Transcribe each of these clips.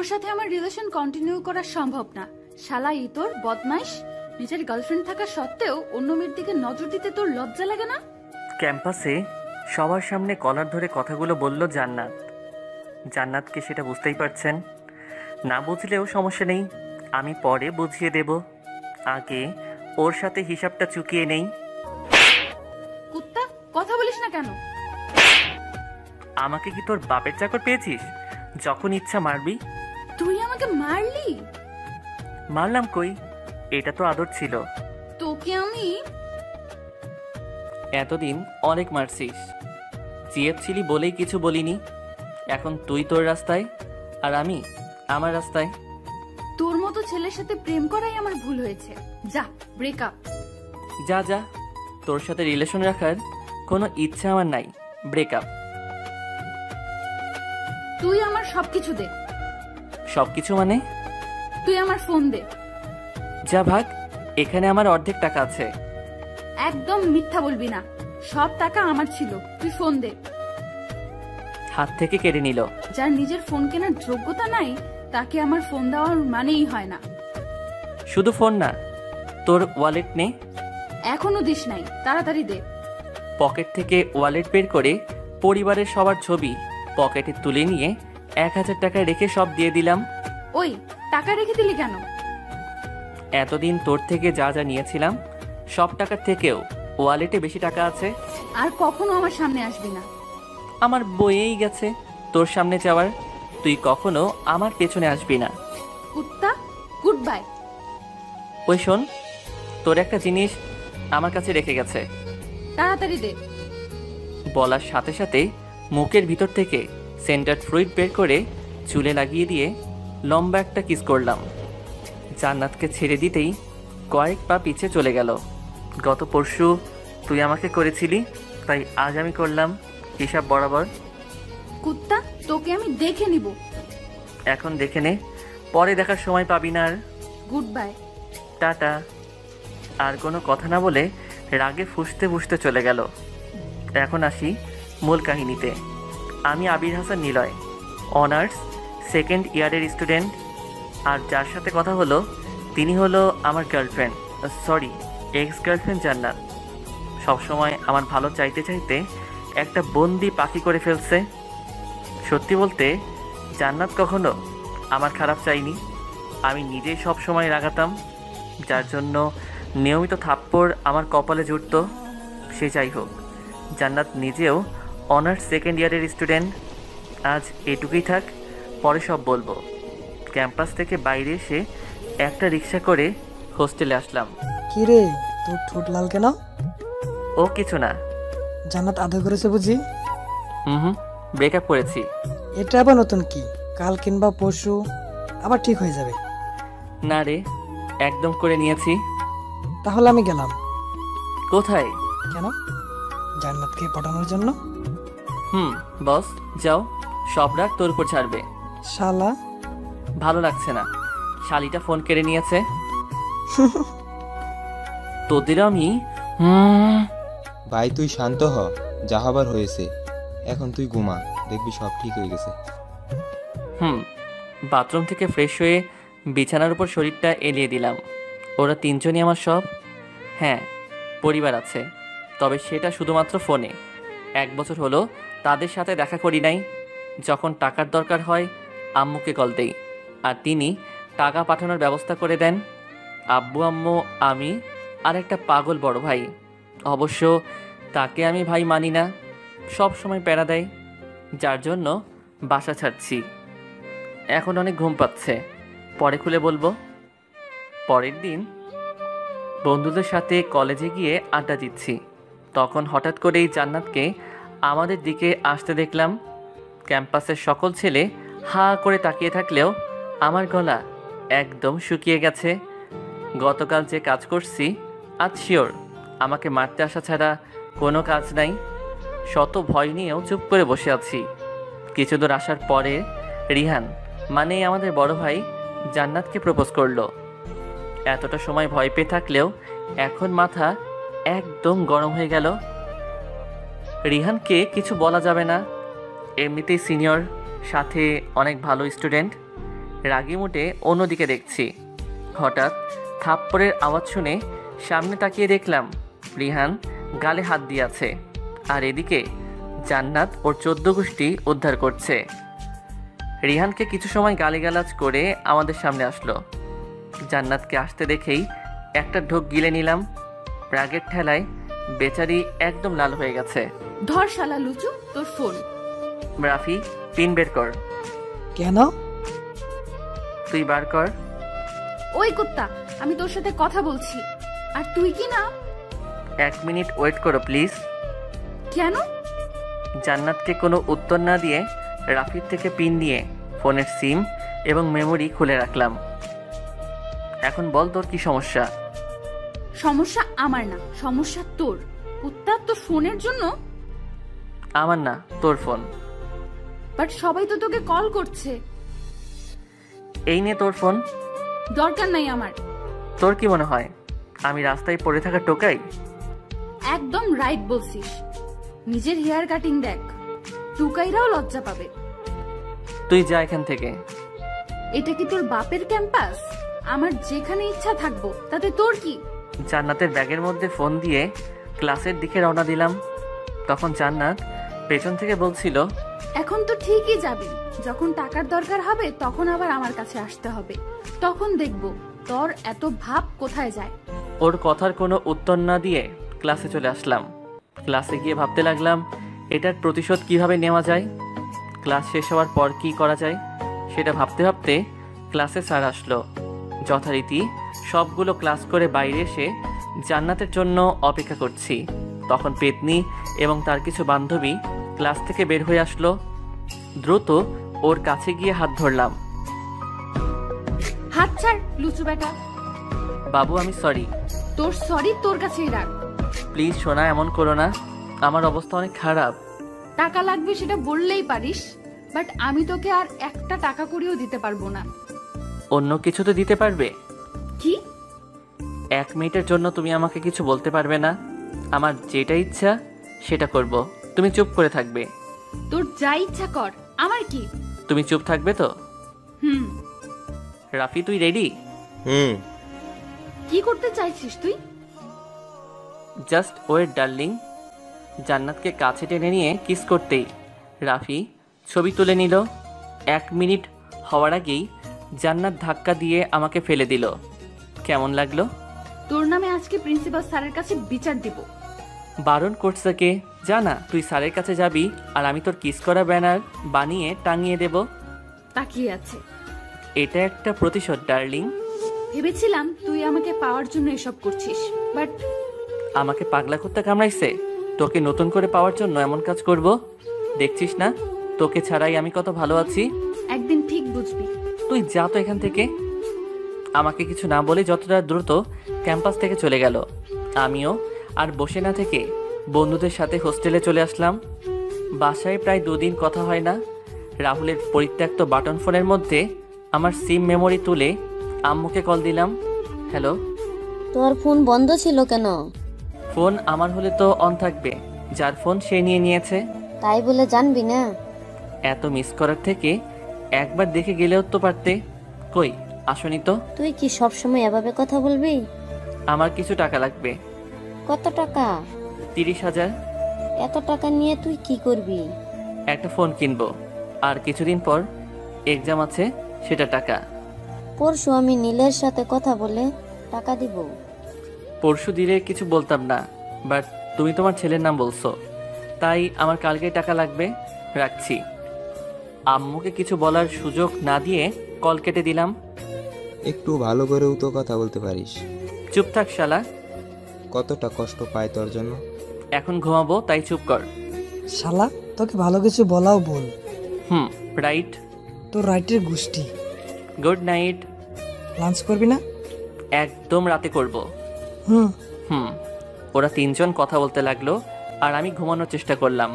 সাথে আমার relation continue করা সম্ভব না। শালা তোর বদমাইশ, নিজের গার্লফ্রেন্ড থাকা সত্ত্বেও অন্য মেয়ের দিকে নজর দিতে তোর লজ্জা লাগে না? ক্যাম্পাসে সবার সামনে কলার ধরে কথাগুলো বলল জান্নাত। জান্নাতকে সেটা বুঝতেই পারছেন। না বুঝলেও সমস্যা নেই, আমি পরে বুঝিয়ে দেব। আগে ওর সাথে হিসাবটা চুকিয়ে নেই। কুত্তা, কথা বলিস না কেন? আমাকে কি তোর বাপের চাকর পেয়েছিস? যখন ইচ্ছা মারবি। তুই আমাকে মারলি? মারলাম কই, এটা তো আদর ছিল। তোকে আমি এতদিন অনেক মারছিস, জিএফ ছিলি বলেই কিছু বলিনি। এখন তুই তোর রাস্তায় আর আমি আমার রাস্তায়। তোর মতো ছেলের সাথে প্রেম করাই আমার ভুল হয়েছে। যা, ব্রেকআপ। যা যা, তোর সাথে রিলেশন রাখার কোনো ইচ্ছা আমার নাই। ব্রেকআপ। তুই আমার সবকিছু দে। সবকিছু মানে? তুই আমার ফোন দে। যা ভাগ, এখানে আমার অর্ধেক টাকা আছে। একদম মিথ্যা বলবি না, সব টাকা আমার ছিল। তুই ফোন দে। হাত থেকে কেড়ে নিল। যার নিজের ফোন কেনার যোগ্যতা নাই তাকে আমার ফোন দেওয়ার মানেই হয় না। শুধু ফোন না, তোর ওয়ালেট নে। এখনো দিস নাই, তাড়াতাড়ি দে। পকেট থেকে ওয়ালেট বের করে পরিবারের সবার ছবি পকেটে তুলে নিয়ে 1000 টাকা রেখে সব দিয়ে দিলাম। ওই, টাকা রেখে দিলি কেন? এতদিন তোর থেকে যা যা নিয়েছিলাম সব টাকার থেকেও ওয়ালেটে বেশি টাকা আছে। আর কখনো আমার সামনে আসবি না। আমার বইয়েই গেছে তোর সামনে যাওয়ার। তুই কখনো আমার পেছনে আসবি না। কুত্তা, গুড বাই। ওই শোন, তোর একটা জিনিস আমার কাছে রেখে গেছে। তাড়াতাড়ি দে। বলার সাথে সাথে মুখের ভিতর থেকে সেন্টার ফ্রুইট বের করে চুলে লাগিয়ে দিয়ে লম্বা একটা কিস করলাম। জান্নাতকে ছেড়ে দিতেই কয়েক পা পিছে চলে গেল। গত পরশু তুই আমাকে করেছিলি, তাই আজ আমি করলাম হিসাব বরাবর। কুত্তা, তোকে আমি দেখে নিব। এখন দেখে নে, পরে দেখার সময় পাবি না আর। Good bye. টাটা। আর কোনো কথা না বলে রাগে ফুঁসতে ফুঁসতে চলে গেল। এখন আসি মূল কাহিনীতে। আমি আবির হাসান নিলয়, অনার্স সেকেন্ড ইয়ারের স্টুডেন্ট। আর যার সাথে কথা হলো তিনি হলো আমার গার্লফ্রেন্ড, সরি এক্স গার্লফ্রেন্ড জান্নাত। সবসময় আমার ভালো চাইতে চাইতে একটা বন্দি পাখি করে ফেলছে। সত্যি বলতে জান্নাত কখনো আমার খারাপ চাইনি। আমি নিজেই সব সময় রাগাতাম, যার জন্য নিয়মিত থাপ্পড় আমার কপালে জুটত। সে যাই হোক, জান্নাত নিজেও অনার্স সেকেন্ড ইয়ারের স্টুডেন্ট। আজ এটুকুই থাক, পরে সব বলবো। ক্যাম্পাস থেকে বাইরে এসে একটা রিক্সা করে হোস্টেলে আসলাম। কি রে, তোর ঠোঁট লাল কেন? ও কিছু না। জান্নাত আদর করেছে বুঝি? হুম, ব্রেকআপ করেছি। এটা আবার নতুন কি? কাল কিংবা পরশু আবার ঠিক হয়ে যাবে। না রে, একদম করে নিয়েছি। তাহলে আমি গেলাম। কোথায়? কেন? জান্নাতকে পটানোর জন্য। বস, যাও, সব রাগ তোর উপর ছাড়বে। শালা, ভালো লাগছে না, শালিটা ফোন কেড়ে নিয়েছে। তোদের আমি ভাই তুই শান্ত হ, যা হবার হয়েছে। এখন তুই ঘুমা, দেখবি সব ঠিক হয়ে গেছে। বাথরুম থেকে ফ্রেশ হয়ে বিছানার উপর শরীরটা এলিয়ে দিলাম। ওরা তিনজনই আমার সব। হ্যাঁ, পরিবার আছে, তবে সেটা শুধুমাত্র ফোনে। 1 বছর হলো তাদের সাথে দেখা করি নাই। যখন টাকার দরকার হয় আম্মুকে কল দেই, আর তিনি টাকা পাঠানোর ব্যবস্থা করে দেন। আব্বু, আম্মু, আমি আর একটা পাগল বড় ভাই। অবশ্য তাকে আমি ভাই মানি না, সব সময় প্যারা দেয়, যার জন্য বাসা ছাড়ছি। এখন অনেক ঘুম পাচ্ছে, পরে খুলে বলবো। পরের দিন বন্ধুদের সাথে কলেজে গিয়ে আড্ডা দিচ্ছি। তখন হঠাৎ করেই জান্নাতকে আমাদের দিকে আসতে দেখলাম। ক্যাম্পাসের সকল ছেলে হা করে তাকিয়ে থাকলেও আমার গলা একদম শুকিয়ে গেছে। গতকাল যে কাজ করছি আজ শিওর আমাকে মারতে আসা ছাড়া কোনো কাজ নাই। শত ভয় নিয়েও চুপ করে বসে আছি। কিছু দূর আসার পরে রিহান, মানে আমাদের বড় ভাই, জান্নাতকে প্রপোজ করলো। এতটা সময় ভয় পেয়ে থাকলেও এখন মাথা একদম গরম হয়ে গেল। রিহানকে কিছু বলা যাবে না, এমনিতেই সিনিয়র, সাথে অনেক ভালো স্টুডেন্ট। রাগি মুটে অন্যদিকে দেখছি। হঠাৎ থাপ্পড়ের আওয়াজ শুনে সামনে তাকিয়ে দেখলাম রিহান গালে হাত দিয়ে আছে, আর এদিকে জান্নাত ওর 14 গোষ্ঠী উদ্ধার করছে। রিহানকে কিছু সময় গালিগালাজ করে আমাদের সামনে আসলো। জান্নাতকে আসতে দেখেই একটা ঢোক গিলে নিলাম। রাগের ঠেলায় বেচারি একদম লাল হয়ে গেছে। ধর শালা লুচু, তোর ফোন। রাফি, পিন বের কর। কেন? তুই বার কর। ওই কুত্তা, আমি তোর সাথে কথা বলছি, আর তুই কি না? 1 মিনিট ওয়েট করো প্লিজ। কেন? জান্নাতকে কোনো উত্তর না দিয়ে রাফির থেকে পিন নিয়ে ফোনের সিম এবং মেমোরি খুলে রাখলাম। এখন বল তোর কি সমস্যা? সমস্যা আমার না, সমস্যা তোর। কুত্তা, তোর ফোনের জন্য। আমার না, তোর ফোন। বাট সবাই তো তোকে কল করছে। এই নে তোর ফোন। দরকার নাই আমার। তোর কি মনে হয় আমি রাস্তায় পড়ে থাকা টোকাই? একদম রাইট বলছিস। নিজের হেয়ার কাটিং দেখ, টুকাইরাও লজ্জা পাবে। তুই যা এখান থেকে। এটা কি তোর বাপের ক্যাম্পাস? আমার যেখানে ইচ্ছা থাকবো, তাতে তোর কি? জান্নাতের ব্যাগের মধ্যে ফোন দিয়ে ক্লাসের দিকে রওনা দিলাম। তখন জান্নাত পেছন থেকে বলছিল, এখন তো ঠিকই যাবি, যখন টাকার দরকার হবে তখন আবার আমার কাছে আসতে হবে। তখন দেখবো তোর এত ভাব কোথায় যায়। ওর কথার কোনো উত্তর না দিয়ে ক্লাসে চলে আসলাম। ক্লাসে গিয়ে ভাবতে লাগলাম এটার প্রতিশোধ কিভাবে নেওয়া যায়। ক্লাস শেষ হওয়ার পর কি করা যায় সেটা ভাবতে ভাবতে ক্লাসে স্যার আসলো। যথারীতি সবগুলো ক্লাস করে বাইরে এসে জান্নাতের জন্য অপেক্ষা করছি। তখন পেতনি এবং তার কিছু বান্ধবী ক্লাস থেকে বের হয়ে আসলো। দ্রুত ওর কাছে গিয়ে হাত ধরলাম। হাত ছাড় লুচু বেটা। বাবু, আমি সরি। তোর সরি তোর কাছেই রাখ। প্লিজ সোনা, এমন করো না, আমার অবস্থা অনেক খারাপ। টাকা লাগবে সেটা বললেই পারিস, বাট আমি তোকে আর একটা টাকা করিও দিতে পারবো না। অন্য কিছু তো দিতে পারবে। কি? 1 মিনিটের জন্য তুমি আমাকে কিছু বলতে পারবে না? আমার যেটা ইচ্ছা সেটা করব, তুমি চুপ করে থাকবে। তোর যা ইচ্ছা কর, আমার কি? তুমি চুপ থাকবে তো? হুম। রাফি, তুই রেডি? কি করতে চাইছিস তুই? Just wait darling. জান্নাতকে কাছে টেনে নিয়ে কিস করতেই রাফি ছবি তুলে নিল। 1 মিনিট হওয়ার আগেই জান্নাত ধাক্কা দিয়ে আমাকে ফেলে দিল। কেমন লাগলো? তোর নামে আজকে প্রিন্সিপাল স্যারের কাছে বিচার দিব। বারণ করছে কে? জানা তুই স্যারের কাছে যাবি আর আমি তোর কিস করা ব্যানার বানিয়ে টাঙিয়ে দেব। তাকিয়ে আছে। এটা একটা প্রতিশোধ ডার্লিং। ভেবেছিলাম তুই আমাকে পাওয়ার জন্য এসব করছিস, বাট আমাকে পাগলা কুত্তা কামড়াইছে তোকে নতুন করে পাওয়ার জন্য এমন কাজ করব? দেখছিস না তোকে ছাড়াই আমি কত ভালো আছি। একদিন ঠিক বুঝবি। তুই যা তো এখান থেকে। আমাকে কিছু না বলে যতটা দ্রুত ক্যাম্পাস থেকে চলে গেল। আমিও আর বসে না থেকে বন্ধুদের সাথে হোস্টেলে চলে আসলাম। বাসায় প্রায় 2 দিন কথা হয় না। রাহুলের পরিত্যক্ত বাটন ফোনের মধ্যে আমার সিম মেমোরি তুলে আম্মুকে কল দিলাম। হ্যালো। তোর ফোন বন্ধ ছিল কেন? ফোন আমার হলে তো অন থাকবে, যার ফোন সে নিয়ে নিয়েছে। তাই বলে জানবি না? এত মিস করার থেকে একবার দেখে গেলেও তো পারতে। কই আসনি তো? তুই কি সব সময় এভাবে কথা বলবি? আমার কিছু টাকা লাগবে। কত টাকা? 30,000। এত টাকা নিয়ে তুই কি করবি? একটা ফোন কিনবো, আর কিছুদিন পর এক্সাম আছে, সেটা টাকা। পরশু আমি নীলের সাথে কথা বলে টাকা দিব। পরশু দিলে কিছু বলতাম না, বাট তুমি তোমার ছেলের নাম বলছো, তাই আমার কালকে টাকা লাগবে। রাখছি। আম্মুকে কিছু বলার সুযোগ না দিয়ে কল কেটে দিলাম। একটু ভালো করেও তো কথা বলতে পারিস। চুপ থাক শালা। কতটা কষ্ট পায় তোর জন্য। এখন ঘুমাবো, তাই চুপ কর। শালা, তোকে ভালো কিছু বলাও বল। রাইট। তোর রাইটের গোষ্ঠী। Good night. লাঞ্চ করবি না? একদম রাতে করব। হুম। ওরা 3 জন কথা বলতে লাগলো আর আমি ঘুমানোর চেষ্টা করলাম।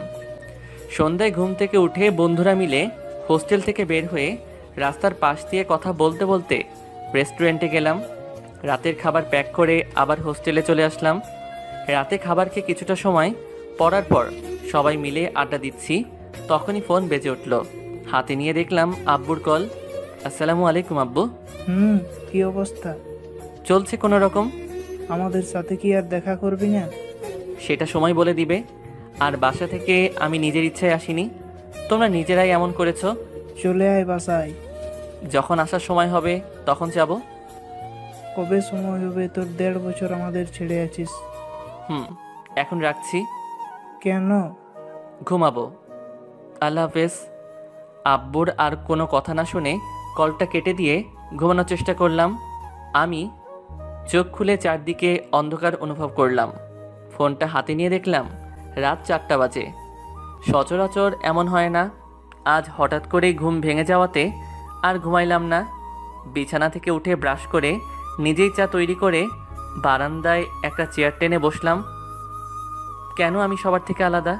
সন্ধ্যায় ঘুম থেকে উঠে বন্ধুরা মিলে হোস্টেল থেকে বের হয়ে রাস্তার পাশ দিয়ে কথা বলতে বলতে রেস্টুরেন্টে গেলাম। রাতের খাবার প্যাক করে আবার হোস্টেলে চলে আসলাম। রাতে খাবার খেয়ে কিছুটা সময় পড়ার পর সবাই মিলে আড্ডা দিচ্ছি, তখনই ফোন বেজে উঠল। হাতে নিয়ে দেখলাম আব্বুর কল। আসসালামু আলাইকুম আব্বু। কি অবস্থা? চলছে কোনো রকম। আমাদের সাথে কি আর দেখা করবি না? সেটা সময় বলে দিবে। আর বাসা থেকে আমি নিজের ইচ্ছায় আসিনি, তোমরা নিজেরাই এমন করেছো। চলে আয় বাসায়। যখন আসার সময় হবে তখন যাব। কবে সময় হবে? তোর 1.5 বছর আমাদের ছেড়ে আছিস। এখন রাখছি। কেন? ঘুমাবো। আল্লাহ হাফেজ। আব্বুর আর কোনো কথা না শুনে কলটা কেটে দিয়ে ঘুমানোর চেষ্টা করলাম। আমি চোখ খুলে চারদিকে অন্ধকার অনুভব করলাম। ফোনটা হাতে নিয়ে দেখলাম রাত 4টা বাজে। সচরাচর এমন হয় না, আজ হঠাৎ করেই ঘুম ভেঙে যাওয়াতে আর ঘুমাইলাম না। বিছানা থেকে উঠে ব্রাশ করে নিজেই চা তৈরি করে বারান্দায় একটা চেয়ার টেনে বসলাম। কেন আমি সবার থেকে আলাদা?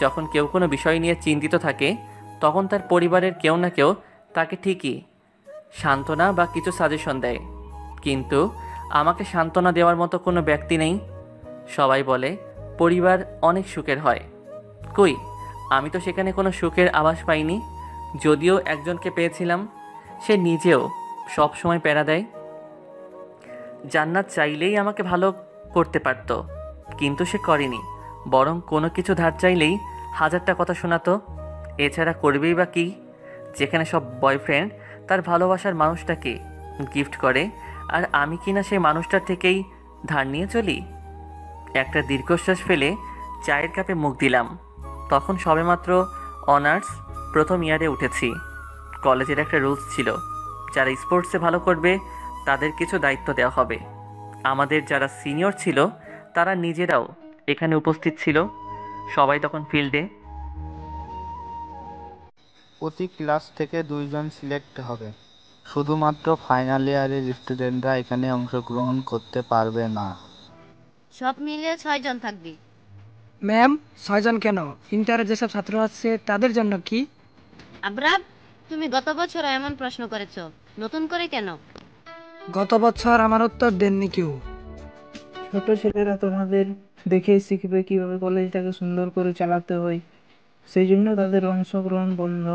যখন কেউ কোনো বিষয় নিয়ে চিন্তিত থাকে তখন তার পরিবারের কেউ না কেউ তাকে ঠিকই সান্ত্বনা বা কিছু সাজেশন দেয়, কিন্তু আমাকে সান্ত্বনা দেওয়ার মতো কোনো ব্যক্তি নেই। সবাই বলে পরিবার অনেক সুখের হয়, কই আমি তো সেখানে কোনো সুখের আভাস পাইনি। যদিও একজনকে পেয়েছিলাম, সে নিজেও সব সময় প্যারা দেয়। জান্নাত চাইলেই আমাকে ভালো করতে পারত, কিন্তু সে করেনি, বরং কোনো কিছু ধার চাইলেই 1000টা কথা শোনাতো। এছাড়া করবেই বা কী, যেখানে সব বয়ফ্রেন্ড তার ভালোবাসার মানুষটাকে গিফট করে, আর আমি কিনা সেই মানুষটার থেকেই ধার নিয়ে চলি। একটা দীর্ঘশ্বাস ফেলে চায়ের কাপে মুখ দিলাম। তখন সবেমাত্র অনার্স প্রথম ইয়ারে উঠেছি। কলেজের একটা রুলস ছিল, যারা স্পোর্টসে ভালো করবে তাদের কিছু দায়িত্ব দেওয়া হবে। আমাদের যারা সিনিয়র ছিল তারা নিজেরাও এখানে উপস্থিত ছিল। সবাই তখন ফিল্ডে। প্রতি ক্লাস থেকে 2 জন সিলেক্ট হবে। শুধুমাত্র ফাইনাল ইয়ারের স্টুডেন্টরা এখানে অংশগ্রহণ করতে পারবে না। সব মিলিয়ে 6 জন থাকবি। ম্যাম 6 জন কেন? ইন্টারে যেসব ছাত্র আছে তাদের জন্য কি? আবরাব, তুমি গত বছর এমন প্রশ্ন করেছো, নতুন করে কেন? গত বছর আমার উত্তর দেননি কেউ। ছোট ছেলেরা তোমাদের দেখেই শিখবে কিভাবে কলেজটাকে সুন্দর করে চালাতে হয়, সেই জন্য তাদের অংশগ্রহণ বন্ধ।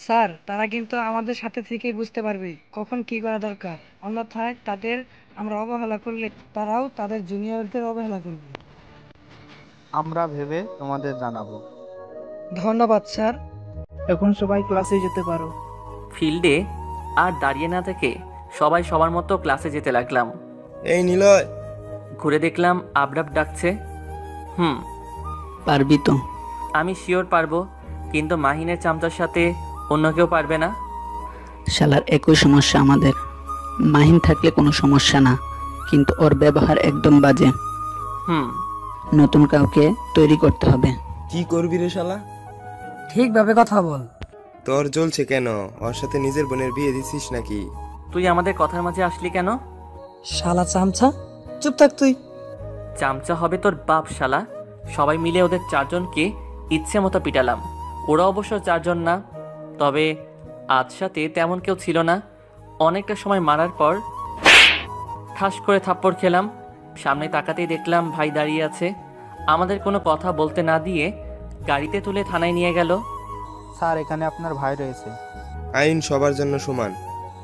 স্যার, তারা কিন্তু আমাদের সাথে থেকেই বুঝতে পারবে কখন কি করা দরকার। অন্যথায় তাদের আমরা অবহেলা করলে তারাও তাদের জুনিয়রদের অবহেলা করবে। আমরা ভেবে তোমাদের জানাবো। ধন্যবাদ স্যার। এখন সবাই ক্লাসে যেতে পারো। ফিল্ডে আর দাঁড়িয়ে না থেকে সবাই সবার মতো ক্লাসে যেতে লাগলাম। এই নিলয়, ঘুরে দেখলাম আবরাব ডাকছে। পারবি তো? আমি শিওর পারবো, কিন্তু মাহিনের চামচার সাথে অন্য কেউ পারবে না। শালার একই সমস্যা আমাদের। মাহিন থাকলে কোনো সমস্যা না, কিন্তু ওর ব্যবহার একদম বাজে। নতুন কাউকে তৈরি করতে হবে। কি করবি রে শালা? ঠিকভাবে কথা বল। তোর জ্বলছে কেন? ওর সাথে নিজের বোনের বিয়ে দিছিস নাকি? তুই আমাদের কথার মাঝে আসলি কেন? শালা চামচা, চুপ থাক তুই। চামচা হবে তোর বাপ শালা। সবাই মিলে ওদের 4 জনকে ইচ্ছে মতো পিটালাম। ওরা অবশ্য 4 জন না, তবে আজ সাথে তেমন কেউ ছিল না। অনেকটা সময় মারার পর ঠাস করে থাপ্পড় খেলাম। সামনে তাকাতেই দেখলাম ভাই দাঁড়িয়ে আছে। আমাদের কোনো কথা বলতে না দিয়ে গাড়িতে তুলে থানায় নিয়ে গেল। স্যার, এখানে আপনার ভাই রয়েছে। আইন সবার জন্য সমান।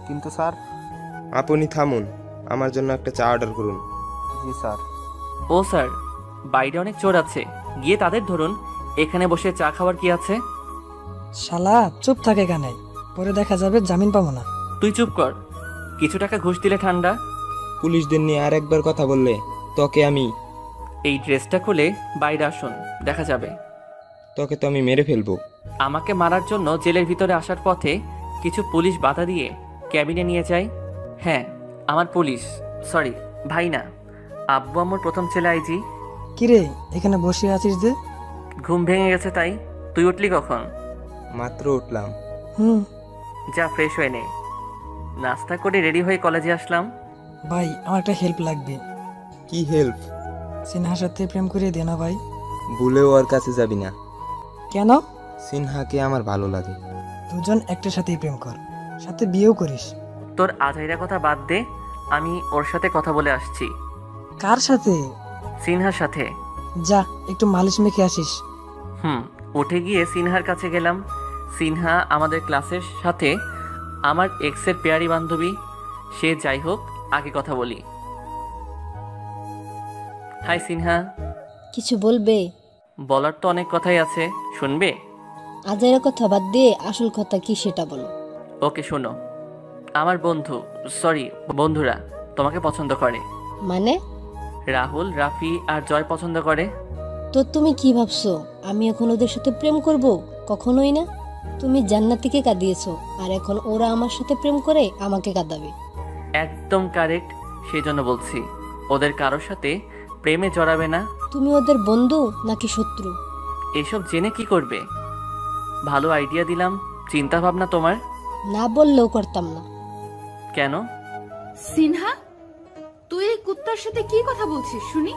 কিন্তু স্যার। আপনি থামুন, আমার জন্য একটা চা অর্ডার করুন। জি স্যার। ও স্যার, বাইরে অনেক চোর আছে, গিয়ে তাদের ধরুন। এখানে বসে চা খাওয়ার কি আছে? শালা চুপ থাকে এখানে, পরে দেখা যাবে জামিন পাবো না। তুই চুপ কর। কিছু টাকা ঘুষ দিলে ঠান্ডা। পুলিশদের নিয়ে আর একবার কথা বললে তোকে আমি। এই ড্রেসটা খুলে বাইরে আসুন, দেখা যাবে। তোকে তো আমি মেরে ফেলবো। আমাকে মারার জন্য জেলের ভিতরে আসার পথে কিছু পুলিশ বাধা দিয়ে ক্যাবিনে নিয়ে যায়। হ্যাঁ, আমার পুলিশ, সরি ভাই না, আব্বু আমার প্রথম ছেলে আইজি। কিরে এখানে বসে আছিস যে? ঘুম ভেঙে গেছে তাই। তুই উঠলি কখন? মাত্র উঠলাম। যা ফ্রেশ হয়ে নে। নাস্তা করে রেডি হয়ে কলেজে আসলাম। ভাই, আমার একটা হেল্প লাগবে। কি হেল্প? সিনহার সাথে প্রেম করিয়ে দে না ভাই। ভুলেও ওর কাছে যাবি না। কেন? সিনহাকে আমার ভালো লাগে। দুজন একটার সাথেই প্রেম কর, সাথে বিয়েও করিস। তোর আজাইরা কথা বাদ দে, আমি ওর সাথে কথা বলে আসছি। কার সাথে? সিনহার সাথে। যা একটু মালিশ মেখে আসিস। উঠে গিয়ে সিনহার কাছে গেলাম। সিনহা আমাদের ক্লাসের সাথে আমার এক্সের পেয়ারি বান্ধবী। সে যাই হোক, আগে কথা বলি। হাই সিনহা। কিছু বলবে? বলার তো অনেক কথাই আছে, শুনবে? আজের কথা বাদ দিয়ে আসল কথা কি সেটা বলো। ওকে শোনো, আমার বন্ধুরা তোমাকে পছন্দ করে। মানে? রাহুল, রাফি আর জয় পছন্দ করে। তো তুমি কি ভাবছো আমি এখন ওদের সাথে প্রেম করব? কখনোই না। তুমি জান্নাতীকে কাঁদিয়েছো, আর এখন ওরা আমার সাথে প্রেম করে আমাকে কাঁদাবে। একদম কারেক্ট, সেই জন্য বলছি ওদের কারোর সাথে প্রেমে জড়াবে না। তুমি ওদের বন্ধু নাকি শত্রু? এসব জেনে কি করবে? ভালো আইডিয়া দিলাম, চিন্তা ভাবনা তোমার। না বললেও করতাম না। কেন? সিনহা, তুই এই কুত্তার সাথে কি কথা বলছিস শুনি?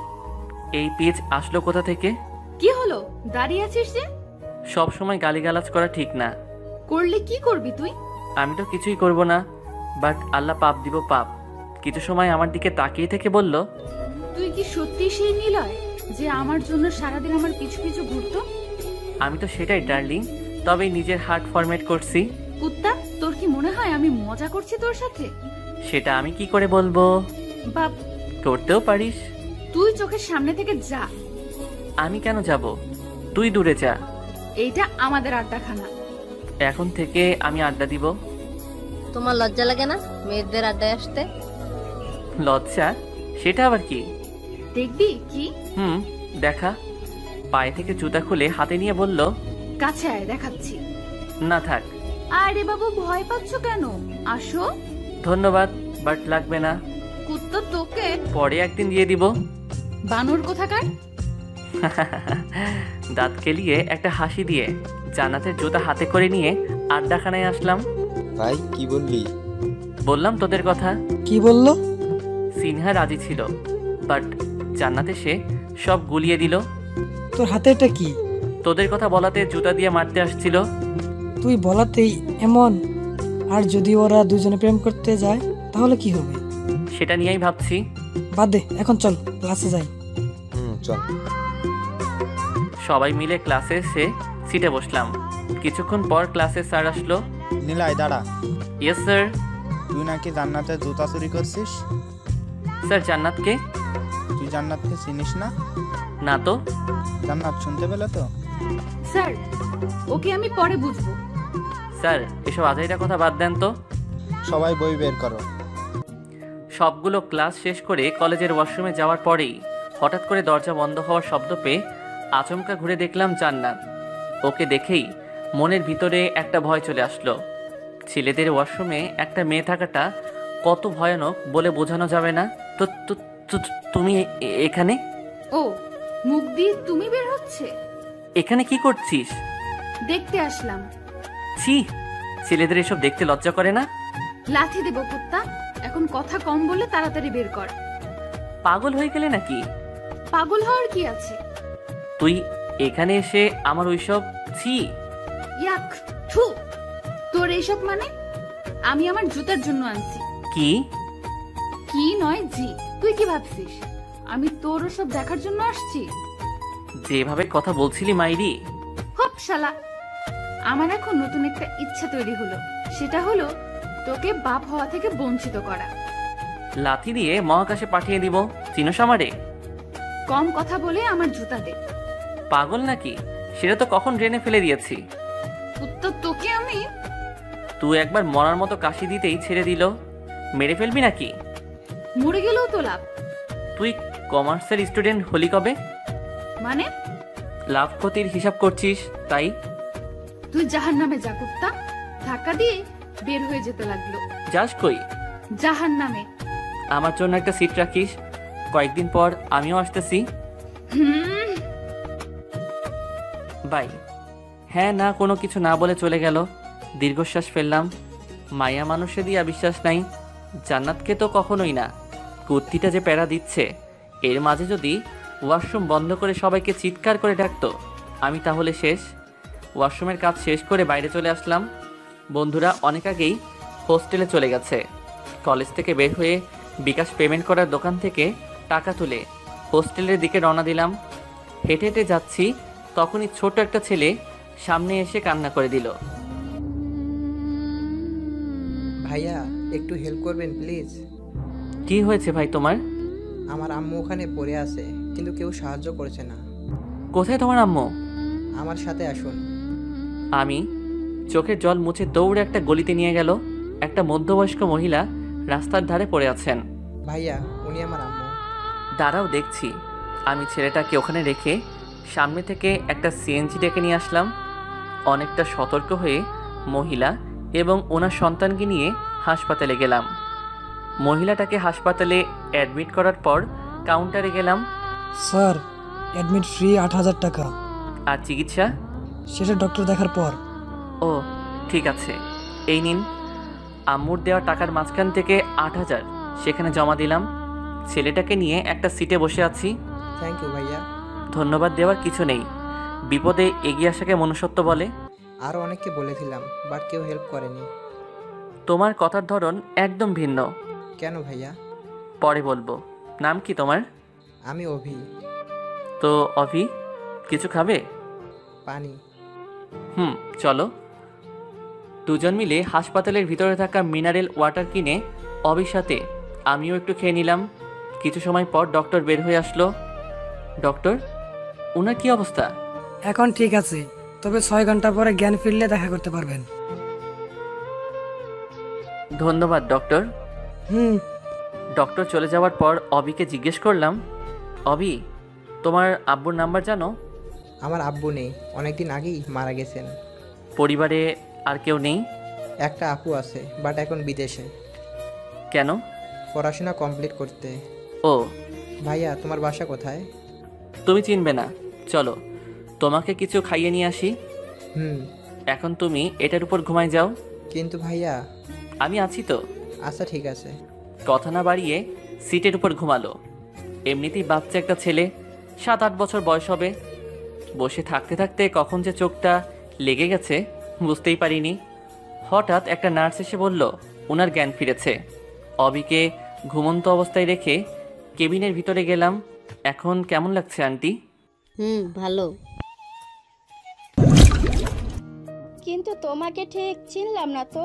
এই পেজ আসলো কোথা থেকে? কি হলো, দাঁড়িয়ে আছিস যে? সব সময় গালিগালাজ করা ঠিক না। করলে কি করবি তুই? আমি তো কিছুই করব না, বাট আল্লাহ পাপ দিব পাপ। কিছু সময় আমার দিকে তাকিয়ে থেকে বলল, তুই কি সত্যি সেই নিলয় যে আমার জন্য সারাদিন আমার পিছু পিছু ঘুরতো? আমি তো সেটাই ডার্লিং, তবে নিজের হার্ট ফরম্যাট করছি। কুত্তা, তোর কি মনে হয় আমি মজা করছি তোর সাথে? সেটা আমি কি করে বলবো? বাপ, করতেও পারিস। তুই চোখের সামনে থেকে যা। আমি কেন যাব? তুই দূরে যা। এইটা আমাদের আড্ডাখানা। এখন থেকে আমি আড্ডা দিব। তোমার লজ্জা লাগে না মেয়েদের আড্ডায় আসতে? লজ্জা? সেটা আবার কি? দেখবি কি? দেখা। পায়ে থেকে জুতা খুলে হাতে নিয়ে বলল, কাছে আয়, দেখাচ্ছি। না থাক। আরে বাবু, ভয় পাচ্ছ কেন? আসো। ধন্যবাদ, বাট লাগবে না। কুত্তা, তোকে পরে একদিন দিয়ে দিব। বানর কোথাকার। দাঁত কেলিয়ে একটা হাসি দিয়ে জান্নাতের জুতা হাতে করে নিয়ে আড্ডাখানায় আসলাম। ভাই কি বললি? বললাম তোদের কথা। কি বললো? সিনহা রাজি ছিল, বাট জান্নাত এসে সব গুলিয়ে দিল। তোর হাতে এটা কি? তোদের কথা বলাতে জুতা দিয়ে মারতে আসছিল। তুই বলাতেই এমন? আর যদি ওরা দুজনে প্রেম করতে যায় তাহলে কি হবে? সেটা নিয়েই ভাবছি। বাদ দে, এখন চল ক্লাসে যাই। চল। সবাই মিলে ক্লাসে এসে সিটে বসলাম। কিছুক্ষণ পর ক্লাসে স্যার আসলো। নিলয় দাঁড়া। Yes sir. তুই নাকি জান্নাতের জুতা চুরি করছিস? স্যার, জান্নাতকে? তুই জান্নাতকে চিনিস না? না তো। জান্নাত শুনতে পেলে তো? স্যার, ওকে আমি পরে বুঝবো। স্যার, এসব আজাইরা কথা বাদ দেন তো। সবাই বই বের করো। সবগুলো ক্লাস শেষ করে কলেজের ওয়াশরুমে যাওয়ার পরেই হঠাৎ করে দরজা বন্ধ হওয়ার শব্দ পেয়ে আচমকা ঘুরে দেখলাম জান্নাত। ওকে দেখেই মনের ভিতরে একটা ভয় চলে আসলো। ছেলেদের ওয়াশরুমে একটা মেয়ে থাকাটা কত ভয়ানক বলে বোঝানো যাবে না। তো তুমি এখানে? ও, মুখ দিয়ে তুমি বের হচ্ছে? এখানে কি করছিস? দেখতে আসলাম। ছি, ছেলেদের এসব দেখতে লজ্জা করে না? লাথি দেব কুত্তা। এখন কথা কম বলে তাড়াতাড়ি বের কর। পাগল হয়ে গেলে নাকি? পাগল হওয়ার কি আছে? তুই এখানে এসে আমার ওইসব ছি। ইয়াক, থু। তোর এইসব মানে? আমি আমার জুতার জন্য আনছি। কি? কি নয় জি। তুই কি ভাবছিস আমি তোর ওসব দেখার জন্য আসছি? যেভাবে কথা বলছিলি মাইরি। হপ শালা, আমার এখন নতুন একটা ইচ্ছা তৈরি হলো। সেটা হলো তোকে বাপ হওয়া থেকে বঞ্চিত করা। লাথি দিয়ে মহাকাশে পাঠিয়ে দিব। চিনোস আমারে? কম কথা বলে আমার জুতা দে। পাগল নাকি? সেটা তো কখন ড্রেনে ফেলে দিয়েছি। উত্তর তোকে আমি। তুই একবার মরার মতো কাশি দিতেই ছেড়ে দিল। মেরে ফেলবি নাকি? মরে গেলেও তো লাভ। তুই কমার্সের স্টুডেন্ট হলি কবে? মানে? লাভ ক্ষতির হিসাব করছিস তাই? তুই জাহান্নামে যা কুত্তা। ধাক্কা দিয়ে বের হয়ে যেতে লাগলো। যাস কই? জাহান্নামে। আমার জন্য একটা সিট রাখিস, কয়েকদিন পর আমিও আসতেছি। বাই। হ্যাঁ না কোনো কিছু না বলে চলে গেল। দীর্ঘশ্বাস ফেললাম। মায়া মানুষে দিয়া বিশ্বাস নাই, জান্নাতকে তো কখনোই না। কুর্তিটা যে প্যারা দিচ্ছে, এর মাঝে যদি ওয়াশরুম বন্ধ করে সবাইকে চিৎকার করে ডাকতো, আমি তাহলে শেষ। ওয়াশরুমের কাজ শেষ করে বাইরে চলে আসলাম। বন্ধুরা অনেক আগেই হোস্টেলে চলে গেছে। কলেজ থেকে বের হয়ে বিকাশ পেমেন্ট করার দোকান থেকে টাকা তুলে হোস্টেলের দিকে রওনা দিলাম। হেঁটে হেঁটে যাচ্ছি, তখনই ছোট একটা ছেলে সামনে এসে কান্না করে দিল। ভাইয়া একটু হেল্প করবেন প্লিজ। কি হয়েছে ভাই তোমার? আমার আম্মু ওখানে পড়ে আছে, কিন্তু কেউ সাহায্য করছে না। কোথায় তোমার আম্মু? আমার সাথে আসুন। আমি চোখের জল মুছে দৌড়ে একটা গলিতে নিয়ে গেল। একটা মধ্যবয়স্ক মহিলা রাস্তার ধারে পড়ে আছেন। ভাইয়া উনি আমার আম্মু। দাঁড়াও দেখছি। আমি ছেলেটাকে ওখানে রেখে সামনে থেকে একটা সিএনজি ডেকে নিয়ে আসলাম। অনেকটা সতর্ক হয়ে মহিলা এবং ওনার সন্তানকে নিয়ে হাসপাতালে গেলাম। মহিলাটাকে হাসপাতালে অ্যাডমিট করার পর কাউন্টারে গেলাম। স্যার, অ্যাডমিট ফ্রি 8,000 টাকা। আর চিকিৎসা? সেটা ডক্টর দেখার পর। ও ঠিক আছে, এই নিন। আম্মুর দেওয়া টাকার মাঝখান থেকে 8,000 সেখানে জমা দিলাম। ছেলেটাকে নিয়ে একটা সিটে বসে আছি। থ্যাংক ইউ ভাইয়া। ধন্যবাদ দেওয়ার কিছু নেই, বিপদে এগিয়ে আসাকে মনুষ্যত্ব বলে। আরও অনেককে বলেছিলাম, বাট কেউ হেল্প করেনি। তোমার কথার ধরন একদম ভিন্ন। কেন ভাইয়া? পরে বলবো। নাম কি তোমার? আমি অভি। তো অভি, কিছু খাবে? পানি। চলো। দুজন মিলে হাসপাতালের ভিতরে থাকা মিনারেল ওয়াটার কিনে অভির সাথে আমিও একটু খেয়ে নিলাম। কিছু সময় পর ডক্টর বের হয়ে আসলো। ডক্টর, ওনার কি অবস্থা? এখন ঠিক আছে, তবে 6 ঘন্টা পরে জ্ঞান ফিরলে দেখা করতে পারবেন। ধন্যবাদ ডক্টর। ডক্টর চলে যাওয়ার পর অবিকে জিজ্ঞেস করলাম, অবি, তোমার আব্বুর নাম্বার জানো? আমার আব্বু নেই, অনেকদিন আগেই মারা গেছেন। পরিবারে আর কেউ নেই? একটা আপু আছে, বাট এখন বিদেশে। কেন? পড়াশোনা কমপ্লিট করতে। ও ভাইয়া তোমার বাসা কোথায়? তুমি চিনবে না, চলো তোমাকে কিছু খাইয়ে নিয়ে আসি। এখন তুমি এটার উপর ঘুমায় যাও। কিন্তু ভাইয়া। আমি আছি তো। আচ্ছা ঠিক আছে। কথা না বাড়িয়ে সিটের উপর ঘুমালো। এমনিতেই বাচ্চা একটা ছেলে, 7-8 বছর বয়স হবে। বসে থাকতে থাকতে কখন যে চোখটা লেগে গেছে বুঝতেই পারিনি। হঠাৎ একটা নার্স এসে বলল ওনার জ্ঞান ফিরেছে। অবিকে ঘুমন্ত অবস্থায় রেখে কেবিনের ভিতরে গেলাম। এখন কেমন লাগছে আন্টি? ভালো। কিন্তু তোমাকে ঠিক চিনলাম না তো।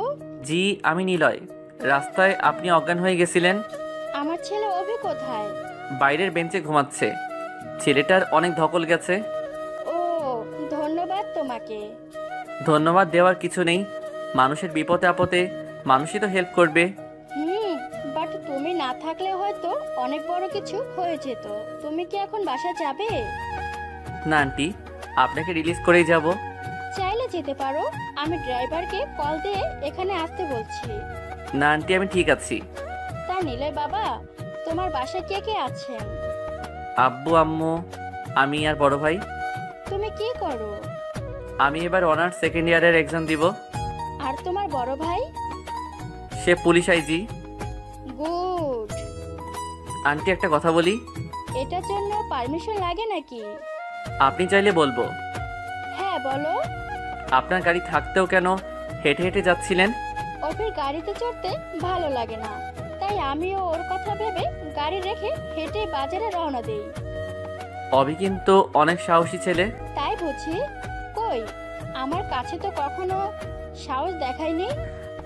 জি, আমি নিলয়। রাস্তায় আপনি অজ্ঞান হয়ে গেছিলেন। আমার ছেলে অভি কোথায়? বাইরের বেঞ্চে ঘুমাচ্ছে। ছেলেটার অনেক ধকল গেছে। ও, ধন্যবাদ তোমাকে। ধন্যবাদ দেওয়ার কিছু নেই, মানুষের বিপদে আপদে মানুষই তো হেল্প করবে। বাট তুমি না থাকলে হয়তো অনেক বড় কিছু হয়ে যেত। তুমি কি এখন বাসা যাবে? না আন্টি, আপনাকে রিলিজ করেই যাব। চাইলে যেতে পারো, আমি ড্রাইভারকে কল দিয়ে এখানে আসতে বলছি। না আন্টি, আমি ঠিক আছি। তা নিলয় বাবা, তোমার বাসায় কে কে আছেন? আব্বু, আম্মু, আমি আর বড় ভাই। তুমি কি করো? আমি এবার অনার্স সেকেন্ড ইয়ারের এক্সাম দিব। আর তোমার বড় ভাই? সে পুলিশ আইজি। গুড। আন্টি একটা কথা বলি। এটার জন্য পারমিশন লাগে নাকি? আপনি চাইলে বলবো। হ্যাঁ বলো। আপনার গাড়ি থাকতেও কেন হেঁটে হেঁটে যাচ্ছিলেন? অফির গাড়িতে চড়তে ভালো লাগে না, তাই আমিও ওর কথা ভেবে গাড়ি রেখে হেঁটে বাজারে রওনা দেই। অভি কিন্তু অনেক সাহসী ছেলে। তাই বুঝি? কই, আমার কাছে তো কখনো সাহস দেখায়নি।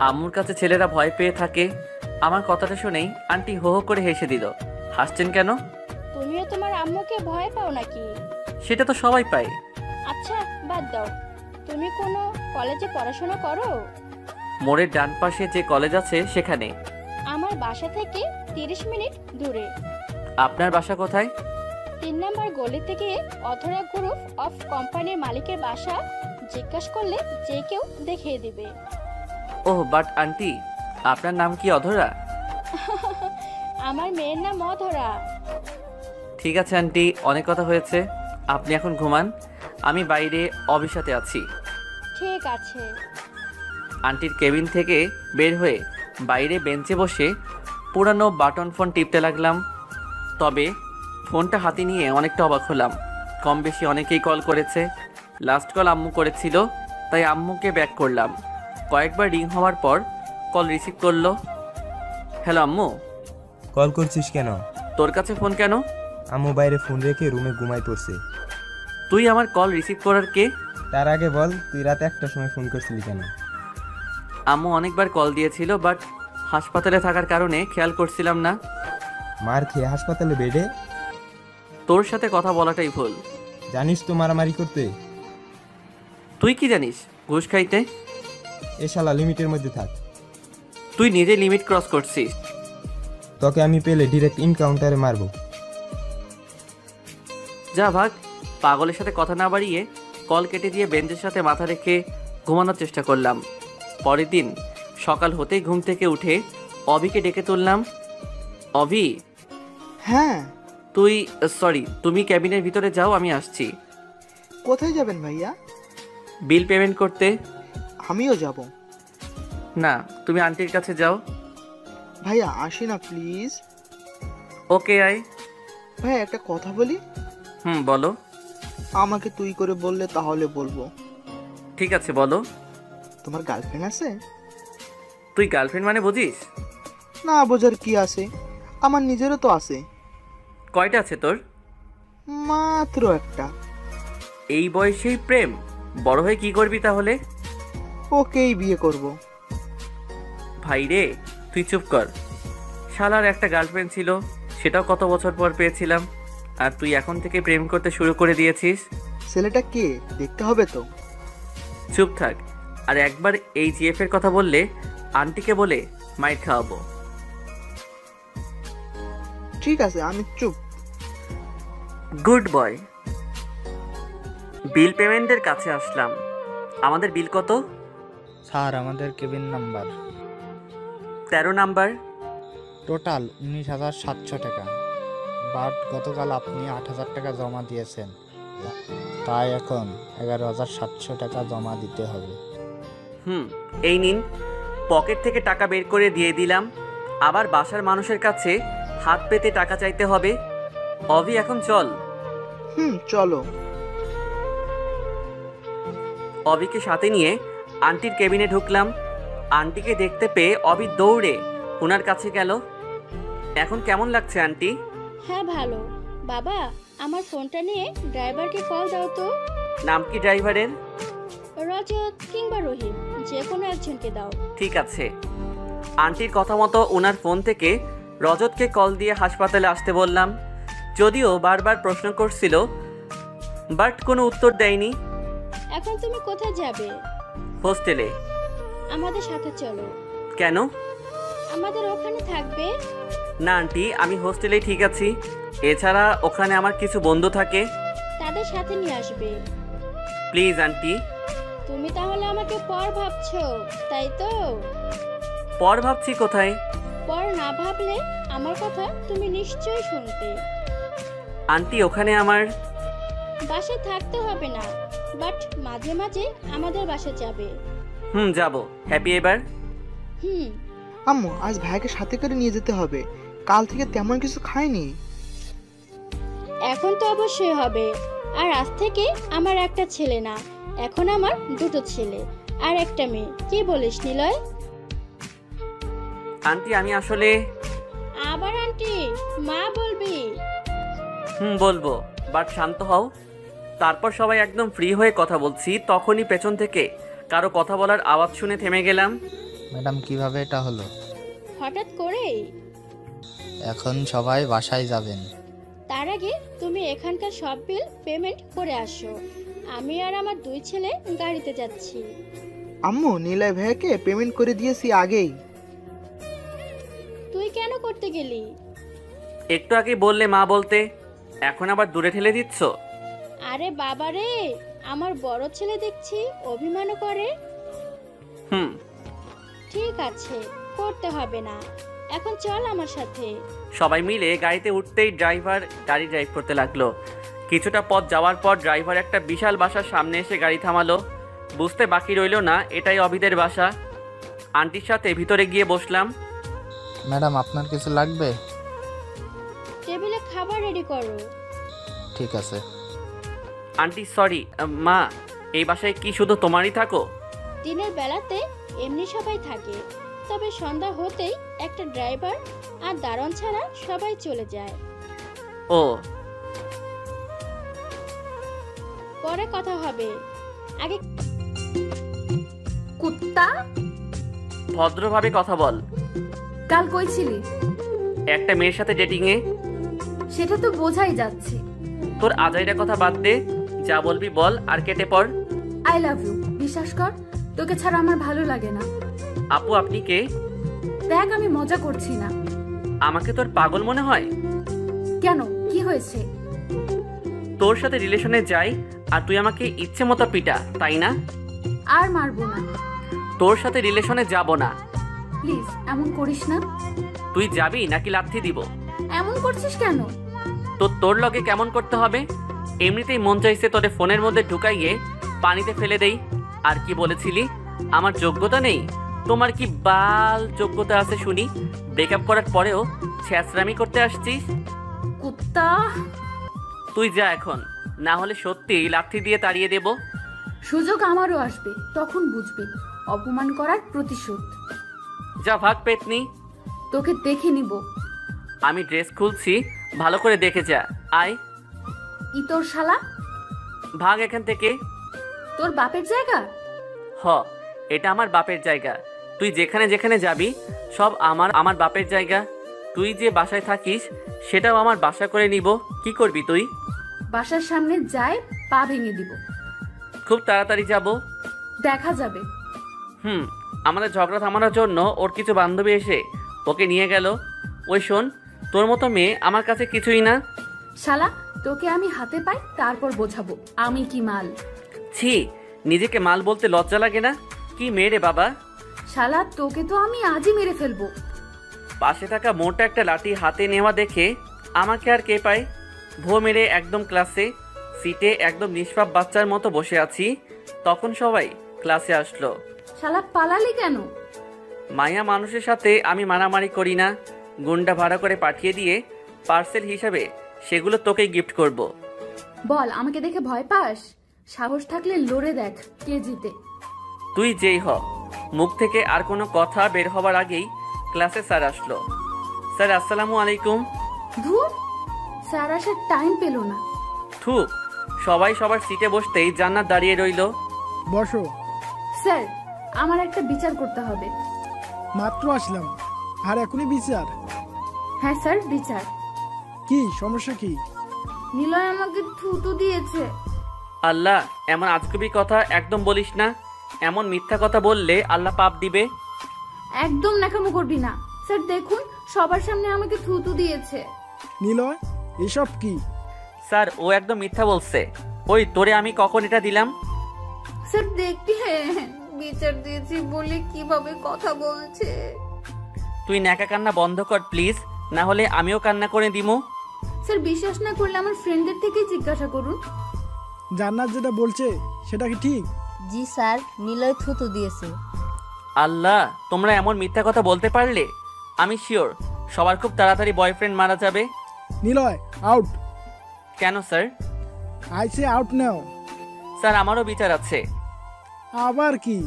আম্মুর কাছে ছেলেরা ভয় পেয়ে থাকে। আমার কথাটা শুনেই আন্টি হো হো করে হেসে দিল। হাসছেন কেন? তুমিও তোমার আম্মুকে ভয় পাও নাকি? সেটা তো সবাই পায়। আচ্ছা বাদ দাও, তুমি কোনো কলেজে পড়াশোনা করো? মোড়ের ডান পাশে যে কলেজ আছে সেখানে। আমার বাসা থেকে 30 মিনিট দূরে। আপনার বাসা কোথায়? 3 নম্বর গলিতে গিয়ে অধরা গ্রুপ অফ কোম্পানির মালিকের বাসা জিজ্ঞাসা করলে যে কেউ দেখিয়ে দিবে। ওহ, বাট আন্টি, আপনার নাম কি অধরা? আমার মেয়ের নাম অধরা। ঠিক আছে আন্টি, অনেক কথা হয়েছে, আপনি এখন ঘুমান। আমি বাইরে অভির সাথে আছি। ঠিক আছে। আন্টির কেবিন থেকে বের হয়ে বাইরে বেঞ্চে বসে পুরানো বাটন ফোন টিপতে লাগলাম। তবে ফোনটা হাতে নিয়ে অনেকটা অবাক হলাম। কম বেশি অনেকেই কল করেছে। লাস্ট কল আম্মু করেছিল, তাই আম্মুকে ব্যাক করলাম। কয়েকবার রিং হওয়ার পর কল রিসিভ করলো। হ্যালো আম্মু। কল করছিস কেন? তোর কাছে ফোন কেন? আম্মু বাইরে ফোন রেখে রুমে ঘুমাই পড়ছে। তুই আমার কল রিসিভ করার কে? তার আগে বল, তুই রাতে 1টার সময় ফোন করছিলি কেন? আম্মু অনেকবার কল দিয়েছিল, বাট হাসপাতালে থাকার কারণে খেয়াল করছিলাম না। মার খেয়ে হাসপাতালে বেডে? তোর সাথে কথা বলাটাই ভুল। জানিস তো মারামারি করতে। তুই কি জানিস ঘুষ খাইতে? এ শালা লিমিটের মধ্যে থাক। তুই নিজে লিমিট ক্রস করছিস। তোকে আমি পেলে ডিরেক্ট ইনকাউন্টারে মারবো। যা ভাগ। পাগলের সাথে কথা না বাড়িয়ে কল কেটে দিয়ে বেঞ্চের সাথে মাথা রেখে ঘুমানোর চেষ্টা করলাম। পরের দিন সকাল হতেই ঘুম থেকে উঠে অভিকে ডেকে তুললাম। অভি। হ্যাঁ। তুমি ক্যাবিনের ভিতরে যাও, আমি আসছি। কোথায় যাবেন ভাইয়া? বিল পেমেন্ট করতে। আমিও যাব। না, তুমি আন্টির কাছে যাও। ভাইয়া আসি না প্লিজ। Okay I. ভাইয়া একটা কথা বলি। বলো। আমাকে তুই করে বললে তাহলে বলবো। ঠিক আছে বলো। তোমার গার্লফ্রেন্ড আছে? তুই গার্লফ্রেন্ড মানে বুঝিস? না বোঝার কি আছে, আমার নিজেরও তো আছে। কয়টা আছে তোর? মাত্র একটা। এই বয়সেই প্রেম? বড় হয়ে কি করবি তাহলে? ওকেই বিয়ে করব। ভাই রে, তুই চুপ কর। শালার একটা গার্লফ্রেন্ড ছিল, সেটাও কত বছর পর পেয়েছিলাম, আর তুই এখন থেকে প্রেম করতে শুরু করে দিয়েছিস। ছেলেটা কে দেখতে হবে তো। চুপ থাক। আর একবার এই জিএফ এর কথা বললে আন্টিকে বলে মাইর খাওয়াবো। ঠিক আছে, আমি চুপ। Good boy. বিল পেমেন্টের কাছে আসলাম। আমাদের বিল কত? স্যার আমাদের কেবিন নাম্বার 13 নাম্বার। টোটাল 19,700 টাকা। বাট গতকাল আপনি 8,000 টাকা জমা দিয়েছেন, তাই এখন 11,700 টাকা জমা দিতে হবে। এই নিন। পকেট থেকে টাকা বের করে দিয়ে দিলাম। আবার বাসার মানুষের কাছে হাত পেতে টাকা চাইতে হবে? অভি এখন চল। চলো। অভিকে সাথে নিয়ে আন্টির কেবিনে ঢুকলাম। আন্টিকে দেখতে পেয়ে অভি দৌড়ে ওনার কাছে গেল। এখন কেমন লাগছে আন্টি? হ্যাঁ ভালো। বাবা, আমার ফোনটা নিয়ে ড্রাইভারকে কল দাও তো। নাম কি ড্রাইভারের? রজত কিংবা রহিম, যে কোনো একজনকে দাও। ঠিক আছে। আন্টির কথা মতো ওনার ফোন থেকে রজতকে কল দিয়ে হাসপাতালে আসতে বললাম। যদিও বারবার প্রশ্ন করছিল, বাট কোনো উত্তর দেয়নি। এখন তুমি কোথায় যাবে? হোস্টেলে। আমাদের সাথে চলো। কেন? আমাদের ওখানে থাকবে। না আন্টি, আমি হোস্টেলেই ঠিক আছি। এছাড়া ওখানে আমার কিছু বন্ধু থাকে। তাদের সাথে নিয়ে আসবে। Please aunty. তুমি তাহলে আমাকে পর ভাবছো, তাই তো? পর ভাবছি কোথায়? পর না ভাবলে আমার কথা তুমি নিশ্চয়ই শুনতে। আন্টি ওখানে আমার বাসায় থাকতে হবে না, বাট মাঝে মাঝে আমাদের বাসায় যাবে। যাব। হ্যাপি এবার? আম্মু আজ ভাইকে সাথে করে নিয়ে যেতে হবে, কাল থেকে তেমন কিছু খাইনি। এখন তো অবশ্যই হবে। আর আজ থেকে আমার একটা ছেলে না, এখন আমার দুটো ছেলে আর একটা মেয়ে। কি বলিস নিলয়? আন্টি আমি আসলে আবার আন্টি মা বলবি? বলবো, বাট শান্ত হও। তারপর সবাই একদম ফ্রি হয়ে কথা বলছি, তখনই পেছন থেকে কারো কথা বলার আওয়াজ শুনে থেমে গেলাম। ম্যাডাম কিভাবে এটা হলো? হঠাৎ করে। এখন সবাই বাসায় যাবেন। তার আগে তুমি এখানকার সব বিল পেমেন্ট করে আসো। আমি আর আমার দুই ছেলে গাড়িতে যাচ্ছি। আম্মু নীলয় ভাইকে পেমেন্ট করে দিয়েছি আগেই। তুই কেন করতে গেলি? একটু আগে বললে মা বলতে, এখন আবার দূরে ঠেলে দিচ্ছ। আরে বাবা রে, আমার বড় ছেলে দেখছি অভিমানও করে। ঠিক আছে, করতে হবে না। এখন চল আমার সাথে। সবাই মিলে গাড়িতে উঠতেই ড্রাইভার গাড়ি ড্রাইভ করতে লাগলো। কিছুটা পথ যাওয়ার পর ড্রাইভার একটা বিশাল বাসার সামনে এসে গাড়ি থামালো। বুঝতে বাকি রইল না এটাই অভিদের বাসা। আন্টির সাথে ভিতরে গিয়ে বসলাম। ম্যাডাম আপনার কিছু লাগবে? টেবিলে খাবার রেডি করো। ঠিক আছে। আন্টি সরি, মা এই বাসায় কি শুধু তোমারই থাকো? দিনের বেলাতে এমনি সবাই থাকে, তবে সন্ধ্যা হতেই একটা ড্রাইভার আর দারোয়ান ছাড়া সবাই চলে যায়। ও, পরে কথা হবে। আগে কুত্তা ভদ্রভাবে কথা বল। কাল কই ছিলি? একটা মেয়ের সাথে ডেটিংয়ে। সেটা তো বোঝাই যাচ্ছে। তোর আজাইরা কথা বাদ দে, যা বলবি বল আর কেটে পড়। I love you. বিশ্বাস কর, তোকে ছাড়া আমার ভালো লাগে না। আপু আপনি কে? দেখ, আমি মজা করছি না। আমাকে তোর পাগল মনে হয়? কেন, কি হয়েছে? তোর সাথে রিলেশনে যাই আর তুই আমাকে ইচ্ছে মতো পিটা, তাই না? আর মারবো না। তোর সাথে রিলেশনে যাব না। প্লিজ এমন করিস না। তুই যাবি নাকি লাথি দিব? এমন করছিস কেন? তো তোর লগে কেমন করতে হবে? এমনিতেই মন চাইছে তোরে ফোনের মধ্যে ঢুকাইয়ে পানিতে ফেলে দেই। আর কি বলেছিলি আমার যোগ্যতা নেই? তোমার কি বাল যোগ্যতা আছে শুনি? ব্রেকআপ করার পরেও ছ্যাঁচড়ামি করতে আসছিস। কুত্তা, তুই যা এখন, না হলে সত্যি লাথি দিয়ে তাড়িয়ে দেব। সুযোগ আমারও আসবে, তখন বুঝবি অপমান করার প্রতিশোধ। যা ভাগ পেতনি। তোকে দেখে নিব। আমি ড্রেস খুলছি, ভালো করে দেখে যা। আয়। ইতর শালা, ভাগ এখান থেকে। তোর বাপের জায়গা? হ, এটা আমার বাপের জায়গা। তুই যেখানে যেখানে যাবি সব আমার বাপের জায়গা। তুই যে বাসায় থাকিস সেটাও আমার বাসা করে নিব। কি করবি তুই? বাসার সামনে যায় পা ভেঙে দিব। খুব তাড়াতাড়ি যাব। দেখা যাবে। আমাদের ঝগড়া থামানোর জন্য ওর কিছু বান্ধবী এসে ওকে নিয়ে গেল। ওই শোন, তোর মতো মেয়ে আমার কাছে কিছুই না। শালা, তোকে আমি হাতে পাই, তারপর বোঝাবো আমি কি মাল। ছি, নিজেকে মাল বলতে লজ্জা লাগে না? কি মেয়ে রে বাবা। শালা, তোকে তো আমি আজই মেরে ফেলবো। পাশে থাকা মোটা একটা লাঠি হাতে নেওয়া দেখে আমাকে আর কে পায়। ভো মেরে একদম ক্লাসে সিটে একদম নিষ্পাপ বাচ্চার মতো বসে আছি। তখন সবাই ক্লাসে আসলো। শালা, পালালি কেন? মায়া মানুষের সাথে আমি মারামারি করি না। গুন্ডা ভাড়া করে পাঠিয়ে দিয়ে পার্সেল হিসাবে সেগুলো তোকে গিফট করব। বল, আমাকে দেখে ভয় পাস? সাহস থাকলে লড়ে দেখ, কে জিতে। তুই যেই হ। মুখ থেকে আর কোনো কথা বের হবার আগেই ক্লাসে স্যার আসলো। স্যার আসসালামু আলাইকুম। ধুর, স্যার আসার টাইম পেল না। থু, সবাই সবার সিটে বসতেই জান্নাত দাঁড়িয়ে রইল। বসো। স্যার, আমার একটা বিচার করতে হবে। মাত্র আসলাম আর এখনই বিচার? হ্যাঁ স্যার, বিচার। কি সমস্যা কি? নিলয় আমাকে থুতু দিয়েছে। আল্লাহ, এমন আজগুবি কথা একদম বলিস না। এমন মিথ্যা কথা বললে আল্লাহ পাপ দিবে। একদম ন্যাকামো করবি না। স্যার দেখুন, সবার সামনে আমাকে থুতু দিয়েছে। নিলয়, এসব কি? স্যার, ও একদম মিথ্যা বলছে। ওই তোরে আমি কখন এটা দিলাম? স্যার দেখবি, বিচার দিয়েছি বলে কিভাবে কথা বলছে। তুই ন্যাকা কান্না বন্ধ কর প্লিজ, না হলে আমিও কান্না করে দিমু। স্যার বিশ্বাস না করলে আমার ফ্রেন্ডদের থেকেই জিজ্ঞাসা করুন। জান্নাত যেটা বলছে সেটা কি ঠিক? জি স্যার, নিলয় থুতু দিয়েছে। আল্লাহ, তোমরা এমন মিথ্যা কথা বলতে পারলে? আমি শিওর সবার খুব তাড়াতাড়ি বয়ফ্রেন্ড মারা যাবে। নিলয় আউট। কেন sir? I say out now. Sir, আমারও বিচার আছে। আবার কি?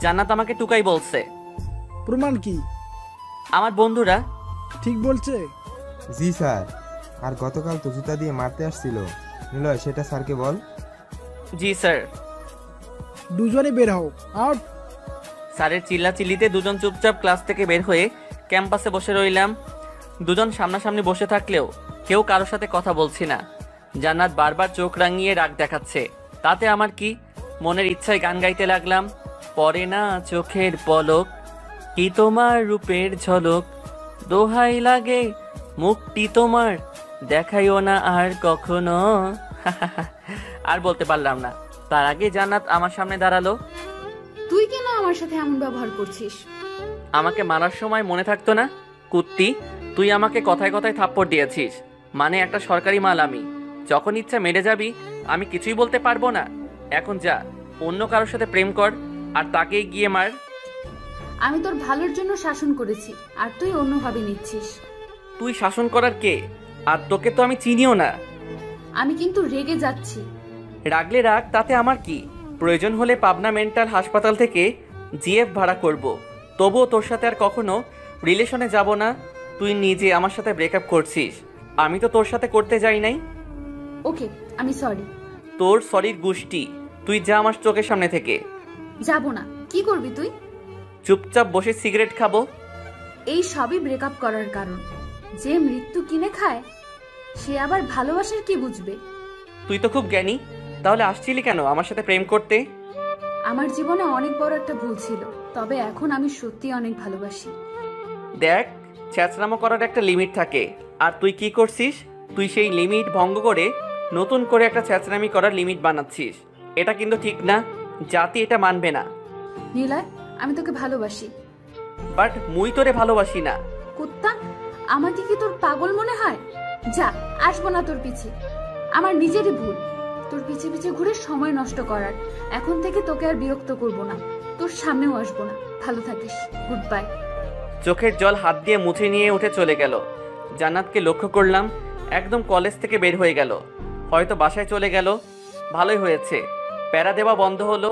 জান্নাত আমাকে টুকাই বলছে। প্রমাণ কি? আমার বন্ধুরা। ঠিক বলছে? জি স্যার, আর গতকাল তো জুতা দিয়ে মারতে আসছিল। নিলয়, সেটা স্যারকে বল। জি স্যার। দুজনে বের হও, আউট। স্যারের চিল্লাচিল্লিতে দুজন চুপচাপ ক্লাস থেকে বের হয়ে ক্যাম্পাসে বসে রইলাম। দুজন সামনাসামনি বসে থাকলেও কেউ কারোর সাথে কথা বলছি না। জান্নাত বারবার চোখ রাঙিয়ে রাগ দেখাচ্ছে, তাতে আমার কি? মনের ইচ্ছায় গান গাইতে লাগলাম। পরে না চোখের পলক, কি তোমার রূপের ঝলক, দোহাই লাগে মুখটি তোমার, দেখাইও না আর কখনো। আর বলতে পারলাম না। তার আগে জান্নাত আমার সামনে দাঁড়ালো। তুই কেন আমার সাথে এমন ব্যবহার করছিস? আমাকে মারার সময় মনে থাকতো না? কুত্তি, তুই আমাকে কথায় কথায় থাপ্পড় দিয়েছিস, মানে একটা সরকারি মাল আমি। যখন ইচ্ছা মেরে যাবি, আমি কিছুই বলতে পারবো না। এখন যা, অন্য কারোর সাথে প্রেম কর আর তাকেই গিয়ে মার। আমি তোর ভালোর জন্য শাসন করেছি, আর তুই অন্যভাবে নিচ্ছিস। তুই শাসন করার কে? আর তোকে তো আমি চিনিও না। আমি কিন্তু রেগে যাচ্ছি। রাগলে রাগ, তাতে আমার কি? প্রয়োজন হলে পাবনা মেন্টাল হাসপাতাল থেকে জিএফ ভাড়া করব। তবুও তোর সাথে আর কখনো রিলেশনে যাব না। তুই নিজে আমার সাথে ব্রেকআপ করছিস, আমি তো তোর সাথে করতে যাই নাই। ওকে, আমি সরি। তোর সরির গুষ্টি। তুই যা আমার চোখের সামনে থেকে। যাব না। কি করবি তুই? চুপচাপ বসে সিগারেট খাবো? এই সবই ব্রেকআপ করার কারণ। যে মৃত্যু কিনে খায় সে আবার ভালোবাসার কি বুঝবে? তুই তো খুব জ্ঞানী, তাহলে আসছিলি কেন আমার সাথে প্রেম করতে? আমার জীবনে অনেক বড় একটা ভুল ছিল, তবে এখন আমি সত্যি অনেক ভালোবাসি। দেখ, ছ্যাঁচড়ামো করার একটা লিমিট থাকে, আর তুই কি করছিস? তুই সেই লিমিট ভঙ্গ করে নতুন করে একটা ছ্যাঁচড়ামি করার লিমিট বানাচ্ছিস। এটা কিন্তু ঠিক না, জাতি এটা মানবে না। নিলয়, আমি তোকে ভালোবাসি। বাট মুই তোরে ভালোবাসি না। কুত্তা, আমাকে কি তোর পাগল মনে হয়? যা, আসবো না তোর পিছে। আমার নিজেরই ভুল তোর পিছে পিছে ঘুরে সময় নষ্ট করার। এখন থেকে তোকে আর বিরক্ত করব না, তোর সামনেও আসবো না। ভালো থাকিস, গুড বাই। চোখের জল হাত দিয়ে মুছে নিয়ে উঠে চলে গেল। জান্নাতকে লক্ষ্য করলাম, একদম কলেজ থেকে বের হয়ে গেল। হয়তো বাসায় চলে গেল। ভালোই হয়েছে, প্যারা দেওয়া বন্ধ হলো।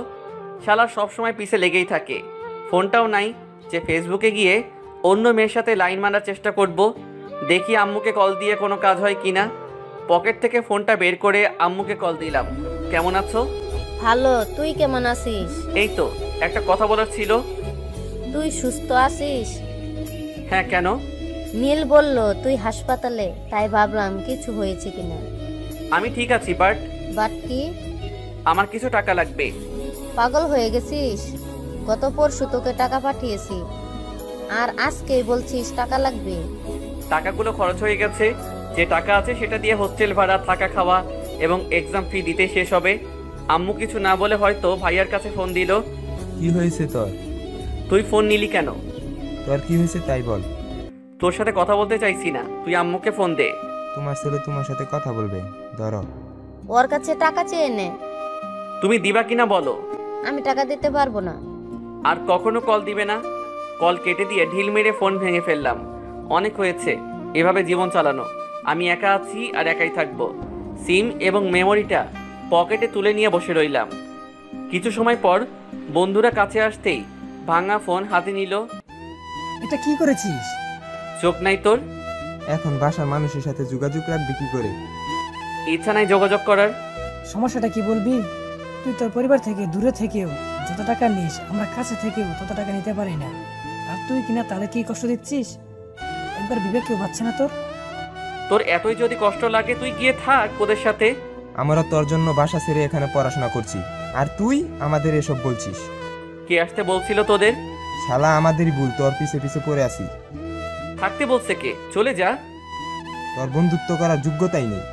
শালার সবসময় পিছে লেগেই থাকে। ফোনটাও নাই যে ফেসবুকে গিয়ে অন্য মেয়ের সাথে লাইন মারার চেষ্টা করব। দেখি আম্মুকে কল দিয়ে কোনো কাজ হয় কিনা। পকেট থেকে ফোনটা বের করে আম্মুকে কল দিলাম। কেমন আছো? ভালো, তুই কেমন আছিস? এই তো, একটা কথা বলার ছিল। তুই সুস্থ আছিস? হ্যাঁ, কেন? নীল বলল তুই হাসপাতালে, তাই ভাবলাম কিছু হয়েছে কিনা। আমি ঠিক আছি, বাট কি? আমার কিছু টাকা লাগবে। পাগল হয়ে গেছিস? গত পরশু তোকে টাকা পাঠিয়েছি, আর আজকেই বলছিস টাকা লাগবে? টাকাগুলো খরচ হয়ে গেছে। যে টাকা আছে সেটা দিয়ে হোস্টেল ভাড়া, থাকা খাওয়া এবং এক্সাম ফি দিতে শেষ হবে। আম্মু কিছু না বলে হয়তো ভাইয়ার কাছে ফোন দিল। কি হয়েছে তোর? তুই ফোন নিলি কেন? তোর কি হয়েছে তাই বল। তোর সাথে কথা বলতে চাইছি না, তুই আম্মুকে ফোন দে। তোমার ছেলে তোমার সাথে কথা বলবে, ধরো। ওর কাছে টাকা চেয়ে নে। তুমি দিবা কিনা বলো। আমি টাকা দিতে পারবো না। আর কখনো কল দিবে না। কল কেটে দিয়ে ঢিল মেরে ফোন ভেঙে ফেললাম। অনেক হয়েছে এভাবে জীবন চালানো। আমি একা আছি আর একাই থাকবো। সিম এবং মেমোরিটা পকেটে তুলে নিয়ে বসে রইলাম। কিছু সময় পর বন্ধুরা কাছে আসতেই ভাঙা ফোন হাতে নিল। এটা কি করেছিস? চোখ নাই তোর? এখন বাসার মানুষের সাথে যোগাযোগ রাখবি কি করে? ইচ্ছা নাই যোগাযোগ করার। সমস্যাটা কি বলবি? তুই তোর পরিবার থেকে দূরে থেকেও যত টাকা নিস, আমরা কাছে থেকেও তত টাকা নিতে পারি না। আর তুই কিনা তাদের কি কষ্ট দিচ্ছিস? একবার বিবেক কেউ পাচ্ছে না তোর? তোর এতই যদি কষ্ট লাগে তুই গিয়ে থাক ওদের সাথে। আমরা তোর জন্য বাসা ছেড়ে এখানে পড়াশোনা করছি, আর তুই আমাদের এসব বলছিস। কে আসতে বলছিল তোদের? শালা আমাদেরই ভুল, তোর পিছে পিছে পড়ে আছি। থাকতে বলছে কে? চলে যা। তোর বন্ধুত্ব করার যোগ্যতাই নেই।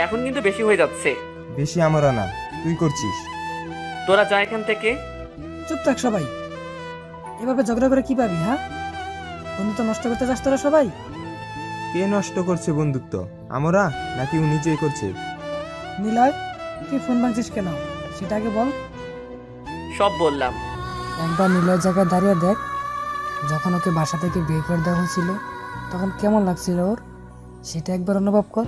এখন কিন্তু বেশি হয়ে যাচ্ছে। বেশি আমরা না, তুই করছিস। তোরা যা এখান থেকে। চুপ থাক সবাই। এভাবে ঝগড়া করে কি পাবি? হ্যাঁ, বন্ধুত্ব নষ্ট করতে চাস তোরা সবাই? কে নষ্ট করছে বন্ধুত্ব, আমরা নাকি ও নিজেই করছে? নিলয়, তুই ফোন ভাঙছিস কেন সেটা আগে বল। সব বললাম। একবার নিলয়ের জায়গায় দাঁড়িয়ে দেখ, যখন ওকে বাসা থেকে বের করে দেওয়া হয়েছিল তখন কেমন লাগছিল ওর, সেটা একবার অনুভব কর।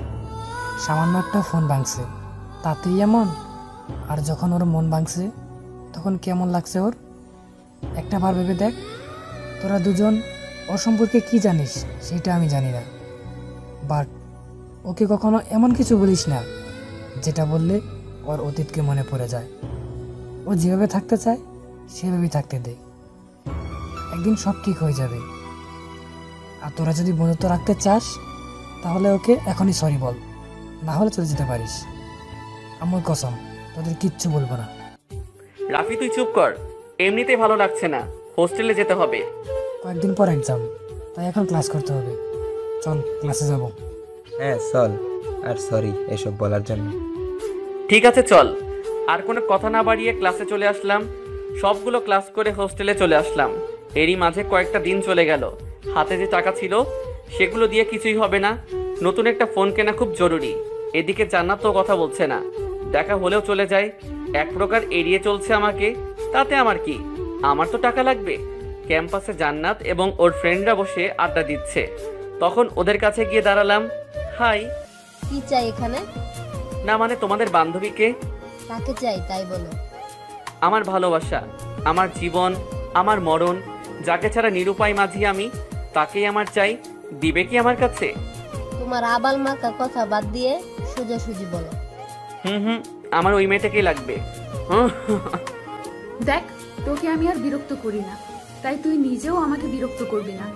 সামান্য একটা ফোন ভাঙছে তাতেই এমন, আর যখন ওর মন ভাঙছে তখন কেমন লাগছে ওর, একটা বার ভেবে দেখ। তোরা দুজন ওর সম্পর্কে কি জানিস সেটা আমি জানি না, বাট ওকে কখনো এমন কিছু বলিস না যেটা বললে ওর অতীতকে মনে পড়ে যায়। ও যেভাবে থাকতে চায় সেভাবেই থাকতে দে, একদিন সব ঠিক হয়ে যাবে। আর তোরা যদি বন্ধুত্ব রাখতে চাস তাহলে ওকে এখনই সরি বল, না হলে চলে যেতে পারিস। আমার কসম, তোদের কিচ্ছু বলবো না। রাফি তুই চুপ কর, এমনিতেই ভালো লাগছে না, হোস্টেলে যেতে হবে। কয়েকদিন পর এক্সাম, তাই এখন ক্লাস করতে হবে। চল ক্লাসে যাব। হ্যাঁ চল, আর সরি এসব বলার জন্য। ঠিক আছে চল। আর কোনো কথা না বাড়িয়ে ক্লাসে চলে আসলাম। সবগুলো ক্লাস করে হোস্টেলে চলে আসলাম। এরই মাঝে কয়েকটা দিন চলে গেল। হাতে যে টাকা ছিল সেগুলো দিয়ে কিছুই হবে না। নতুন একটা ফোন কেনা খুব জরুরি। এদিকে জান্নাত তো কথা বলছে না, দেখা হলেও চলে যায়। এক প্রকার এড়িয়ে চলছে আমাকে, তাতে আমার কি? আমার তো টাকা লাগবে। ক্যাম্পাসে জান্নাত এবং ওর ফ্রেন্ডরা বসে আড্ডা দিচ্ছে। তখন ওদের কাছে গিয়ে দাঁড়ালাম। হাই। কি চাই এখানে? না মানে তোমাদের বান্ধবীকে। কাকে চাই তাই বলো। আমার ভালোবাসা, আমার জীবন, আমার মরণ, যাকে ছাড়া নিরুপায় মাঝি আমি, তাকেই আমার চাই। দিবে কি আমার কাছে? তোমার আবাল মার্কা কথা বাদ দিয়ে সোজাসুজি বলো। আমার ওই মেয়েটাকেই লাগবে। দেখ, তোকে আমি আর বিরক্ত করি না। তাই তুই নিজেও আমাকে বিরক্ত করবি না।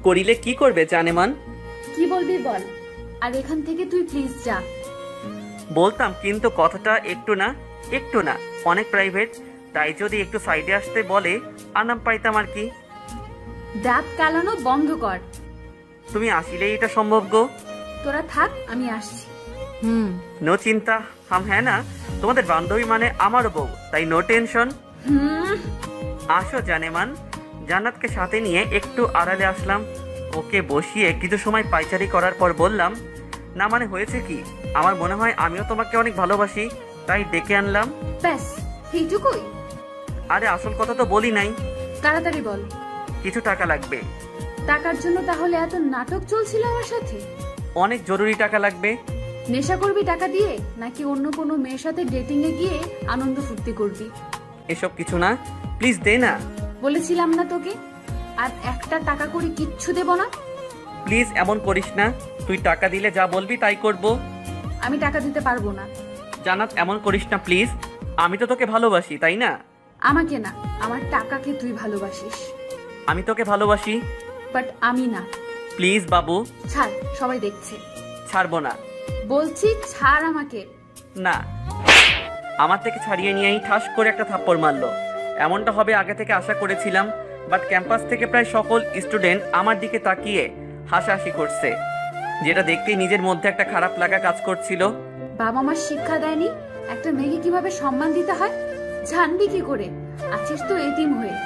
করিলে কি করবে জানেমান? কি বলবি বল, আর এখান থেকে তুই প্লিজ যা। বলতাম, কিন্তু কথাটা একটু না অনেক প্রাইভেট, তাই যদি একটু সাইডে আসতে বলে আরাম পাইতাম আর কি। দাঁত কালানো বন্ধ কর। তুমি আসলেই এটা সম্ভব গো? তোরা থাক, আমি আসছি। নো চিন্তা, হাম হ্যাঁ না, তোমাদের বান্ধবী মানে আমারও বউ, তাই নো টেনশন। আসো জানেমান। জান্নাতকে সাথে নিয়ে একটু আড়ালে আসলাম। ওকে বসিয়ে কিছু সময় পাইচারি করার পর বললাম, না মানে হয়েছে কি, আমার মনে হয় আমিও তোমাকে অনেক ভালোবাসি, তাই ডেকে আনলাম। ব্যাস এইটুকুই? আরে আসল কথা তো বলি নাই। তাড়াতাড়ি বল। কিছু টাকা লাগবে। টাকার জন্য তাহলে এত নাটক চলছিল আমার সাথে? অনেক জরুরি টাকা লাগবে। নেশা করবি টাকা দিয়ে, নাকি অন্য কোনো মেয়ের সাথে ডেটিং এ গিয়ে আনন্দ ফুর্তি করবি? এসব কিছু না, প্লিজ দে না। বলেছিলাম না তোকে, আর একটা টাকা করে কিচ্ছু দেব না। প্লিজ এমন করিস না, তুই টাকা দিলে যা বলবি তাই করব। আমি টাকা দিতে পারবো না। জান্নাত এমন করিস না প্লিজ, আমি তো তোকে ভালোবাসি, তাই না? আমাকে না, আমার টাকাকে তুই ভালোবাসিস। আমি তোকে ভালোবাসি, বাট আমি না। প্লিজ বাবু। ছাড়, সবাই দেখছে। ছাড়বো না বলছি, ছাড় আমাকে। না। আমার থেকে ছাড়িয়ে নিয়েই ঠাস করে একটা থাপ্পড় মারলো। এমনটা হবে আগে থেকে আশা করেছিলাম, বাট ক্যাম্পাস থেকে প্রায় সকল স্টুডেন্ট আমার দিকে তাকিয়ে হাসাহাসি করছে, যেটা দেখতেই নিজের মধ্যে একটা খারাপ লাগা কাজ করছিল। বাবা মা শিক্ষা দেয়নি একটা মেয়েকে কিভাবে সম্মান দিতে হয়? জানবি কি করে? আছিস তো এতিম হয়ে।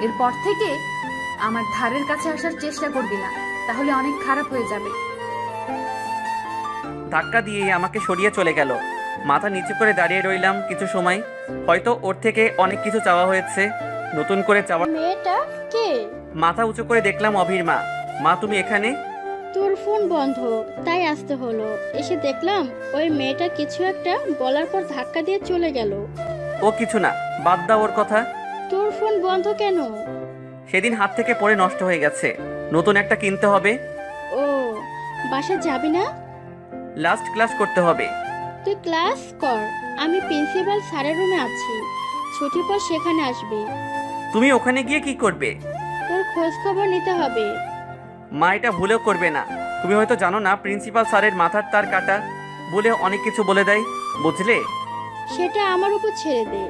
এরপর থেকে আমার ধারের কাছে আসার চেষ্টা করবি না, তাহলে অনেক খারাপ হয়ে যাবে। ধাক্কা দিয়ে আমাকে সরিয়ে চলে গেল। মাথা নিচু করে দাঁড়িয়ে রইলাম কিছু সময়। হয়তো ওর থেকে অনেক কিছু চাওয়া হয়েছে, নতুন করে চাওয়া। মেয়েটা কে? মাথা উঁচু করে দেখলাম অভির মা। মা তুমি এখানে? তোর ফোন বন্ধ, তাই আসতে হলো। এসে দেখলাম ওই মেয়েটা কিছু একটা বলার পর ধাক্কা দিয়ে চলে গেল। ও কিছু না, বাদ দাও ওর কথা। তোর ফোন বন্ধ কেন? সেদিন হাত থেকে পড়ে নষ্ট হয়ে গেছে, নতুন একটা কিনতে হবে। ও, বাসা যাবি না? লাস্ট ক্লাস করতে হবে। তুই ক্লাস কর, আমি প্রিন্সিপাল স্যারের রুমে আছি, ছুটির পর সেখানে আসবি। তুমি ওখানে গিয়ে কি করবে? তোর খোঁজ খবর নিতে হবে। মা এটা ভুলেও করবে না। তুমি হয়তো জানো না, প্রিন্সিপাল স্যারের মাথার তার কাটা, বলে অনেক কিছু বলে দেয়, বুঝলে? সেটা আমার উপর ছেড়ে দে।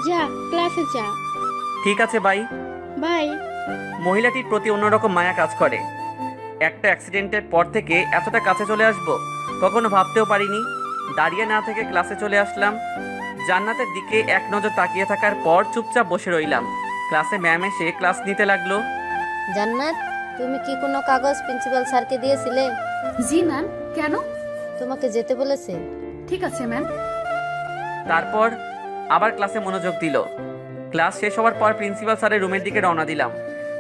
যা, ক্লাসে যা। ঠিক আছে, বাই। বাই। মহিলাটির প্রতি অন্যরকম মায়া কাজ করে। একটা অ্যাক্সিডেন্টের পর থেকে এতটা কাছে চলে আসবো কখনো ভাবতেও পারিনি। দাঁড়িয়ে না থেকে ক্লাসে চলে আসলাম। জান্নাতের দিকে এক নজর তাকিয়ে থাকার পর চুপচাপ বসে রইলাম। ক্লাসে ম্যাম এসে ক্লাস নিতে লাগলো। জান্নাত, তুমি কি কোনো কাগজ প্রিন্সিপাল স্যারকে দিয়েছিলে? জি ম্যাম। কেন? তোমাকে যেতে বলেছে। ঠিক আছে ম্যাম। তারপর আবার ক্লাসে মনোযোগ দিল। ক্লাস শেষ হওয়ার পর প্রিন্সিপাল স্যারের রুমের দিকে রওনা দিলাম।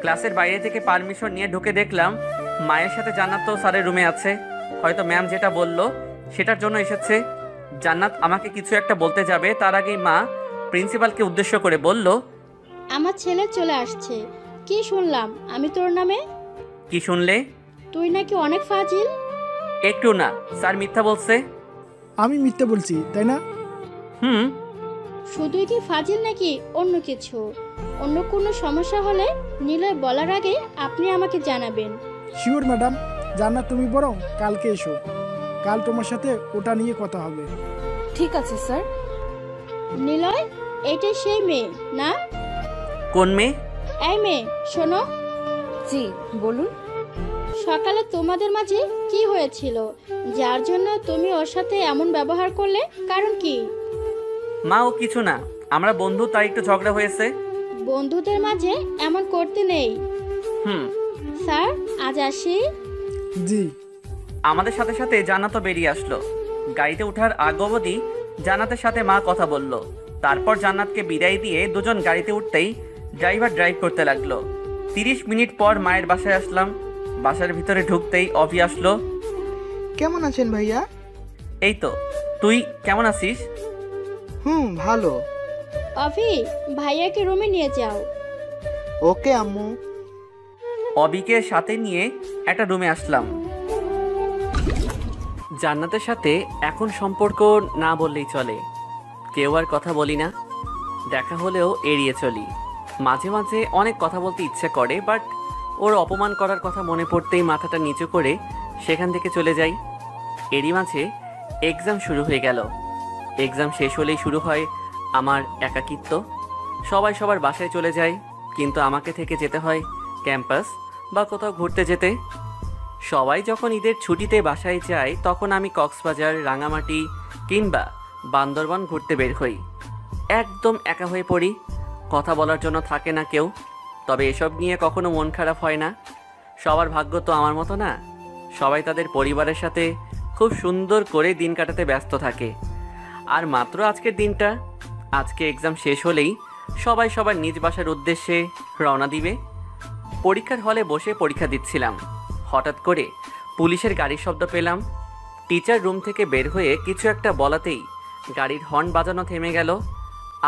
ক্লাসের বাইরে থেকে পারমিশন নিয়ে ঢুকে দেখলাম মায়ের সাথে জান্নাত তো স্যারের রুমে আছে। হয়তো ম্যাম যেটা বলল সেটার জন্য এসেছে। জান্নাত আমাকে কিছু একটা বলতে যাবে, তার আগেই মা প্রিন্সিপালকে উদ্দেশ্য করে বলল, আমার ছেলে চলে আসছে। কি শুনলাম আমি তোর নামে? কি শুনলে? তুই নাকি অনেক ফাজিল। একটু না, স্যার মিথ্যা বলছে। আমি মিথ্যা বলছি, তাই না? শুধুই কি ফাজিল নাকি অন্য কিছু? অন্য কোনো সমস্যা হলে নিলয় বলার আগে আপনি আমাকে জানাবেন। Sure madam. জান্নাত, তুমি বরং কালকে এসো, কাল তোমার সাথে ওটা নিয়ে কথা হবে। ঠিক আছে স্যার। নিলয়, এটা সেই মেয়ে না? কোন মেয়ে? এই মেয়ে, শোনো। জি বলুন। সকালে তোমাদের মাঝে কি হয়েছিল যার জন্য তুমি ওর সাথে এমন ব্যবহার করলে? কারণ কি? মা ও কিছু না, আমরা বন্ধু, তাই একটু ঝগড়া হয়েছে। বন্ধুদের মাঝে এমন করতে নেই। স্যার, আজ আসি। জি। আমাদের সাথে সাথে জান্নাতও বেরিয়ে আসলো। গাড়িতে ওঠার আগ অবধি জান্নাতের সাথে মা কথা বলল। তারপর জান্নাতকে বিদায় দিয়ে দুজন গাড়িতে উঠতেই ড্রাইভার ড্রাইভ করতে লাগলো। 30 মিনিট পর মায়ের বাসায় আসলাম। বাসার ভিতরে ঢুকতেই অভি আসলো। কেমন আছেন ভাইয়া? এই তো, তুই কেমন আছিস? ভালো। অভি, ভাইয়াকে রুমে নিয়ে যাও। ওকে আম্মু। অবিকে সাথে নিয়ে একটা রুমে আসলাম। জান্নাতের সাথে এখন সম্পর্ক না বললেই চলে। কেউ আর কথা বলি না, দেখা হলেও এড়িয়ে চলি। মাঝে মাঝে অনেক কথা বলতে ইচ্ছে করে, বাট ওর অপমান করার কথা মনে পড়তেই মাথাটা নিচু করে সেখান থেকে চলে যাই। এরই মাঝে এক্সাম শুরু হয়ে গেল। এক্সাম শেষ হলেই শুরু হয় আমার একাকিত্ব। সবাই সবার বাসায় চলে যায়, কিন্তু আমাকে থেকে যেতে হয় ক্যাম্পাস বা কোথাও ঘুরতে যেতে। সবাই যখন ঈদের ছুটিতে বাসায় যায়, তখন আমি কক্সবাজার, রাঙামাটি কিংবা বান্দরবান ঘুরতে বের হই। একদম একা হয়ে পড়ি, কথা বলার জন্য থাকে না কেউ। তবে এসব নিয়ে কখনো মন খারাপ হয় না। সবার ভাগ্য তো আমার মতো না। সবাই তাদের পরিবারের সাথে খুব সুন্দর করে দিন কাটাতে ব্যস্ত থাকে। আর মাত্র আজকের দিনটা, আজকে এক্সাম শেষ হলেই সবাই সবার নিজ বাসার উদ্দেশ্যে রওনা দিবে। পরীক্ষার হলে বসে পরীক্ষা দিচ্ছিলাম, হঠাৎ করে পুলিশের গাড়ির শব্দ পেলাম। টিচার রুম থেকে বের হয়ে কিছু একটা বলাতেই গাড়ির হর্ন বাজানো থেমে গেল।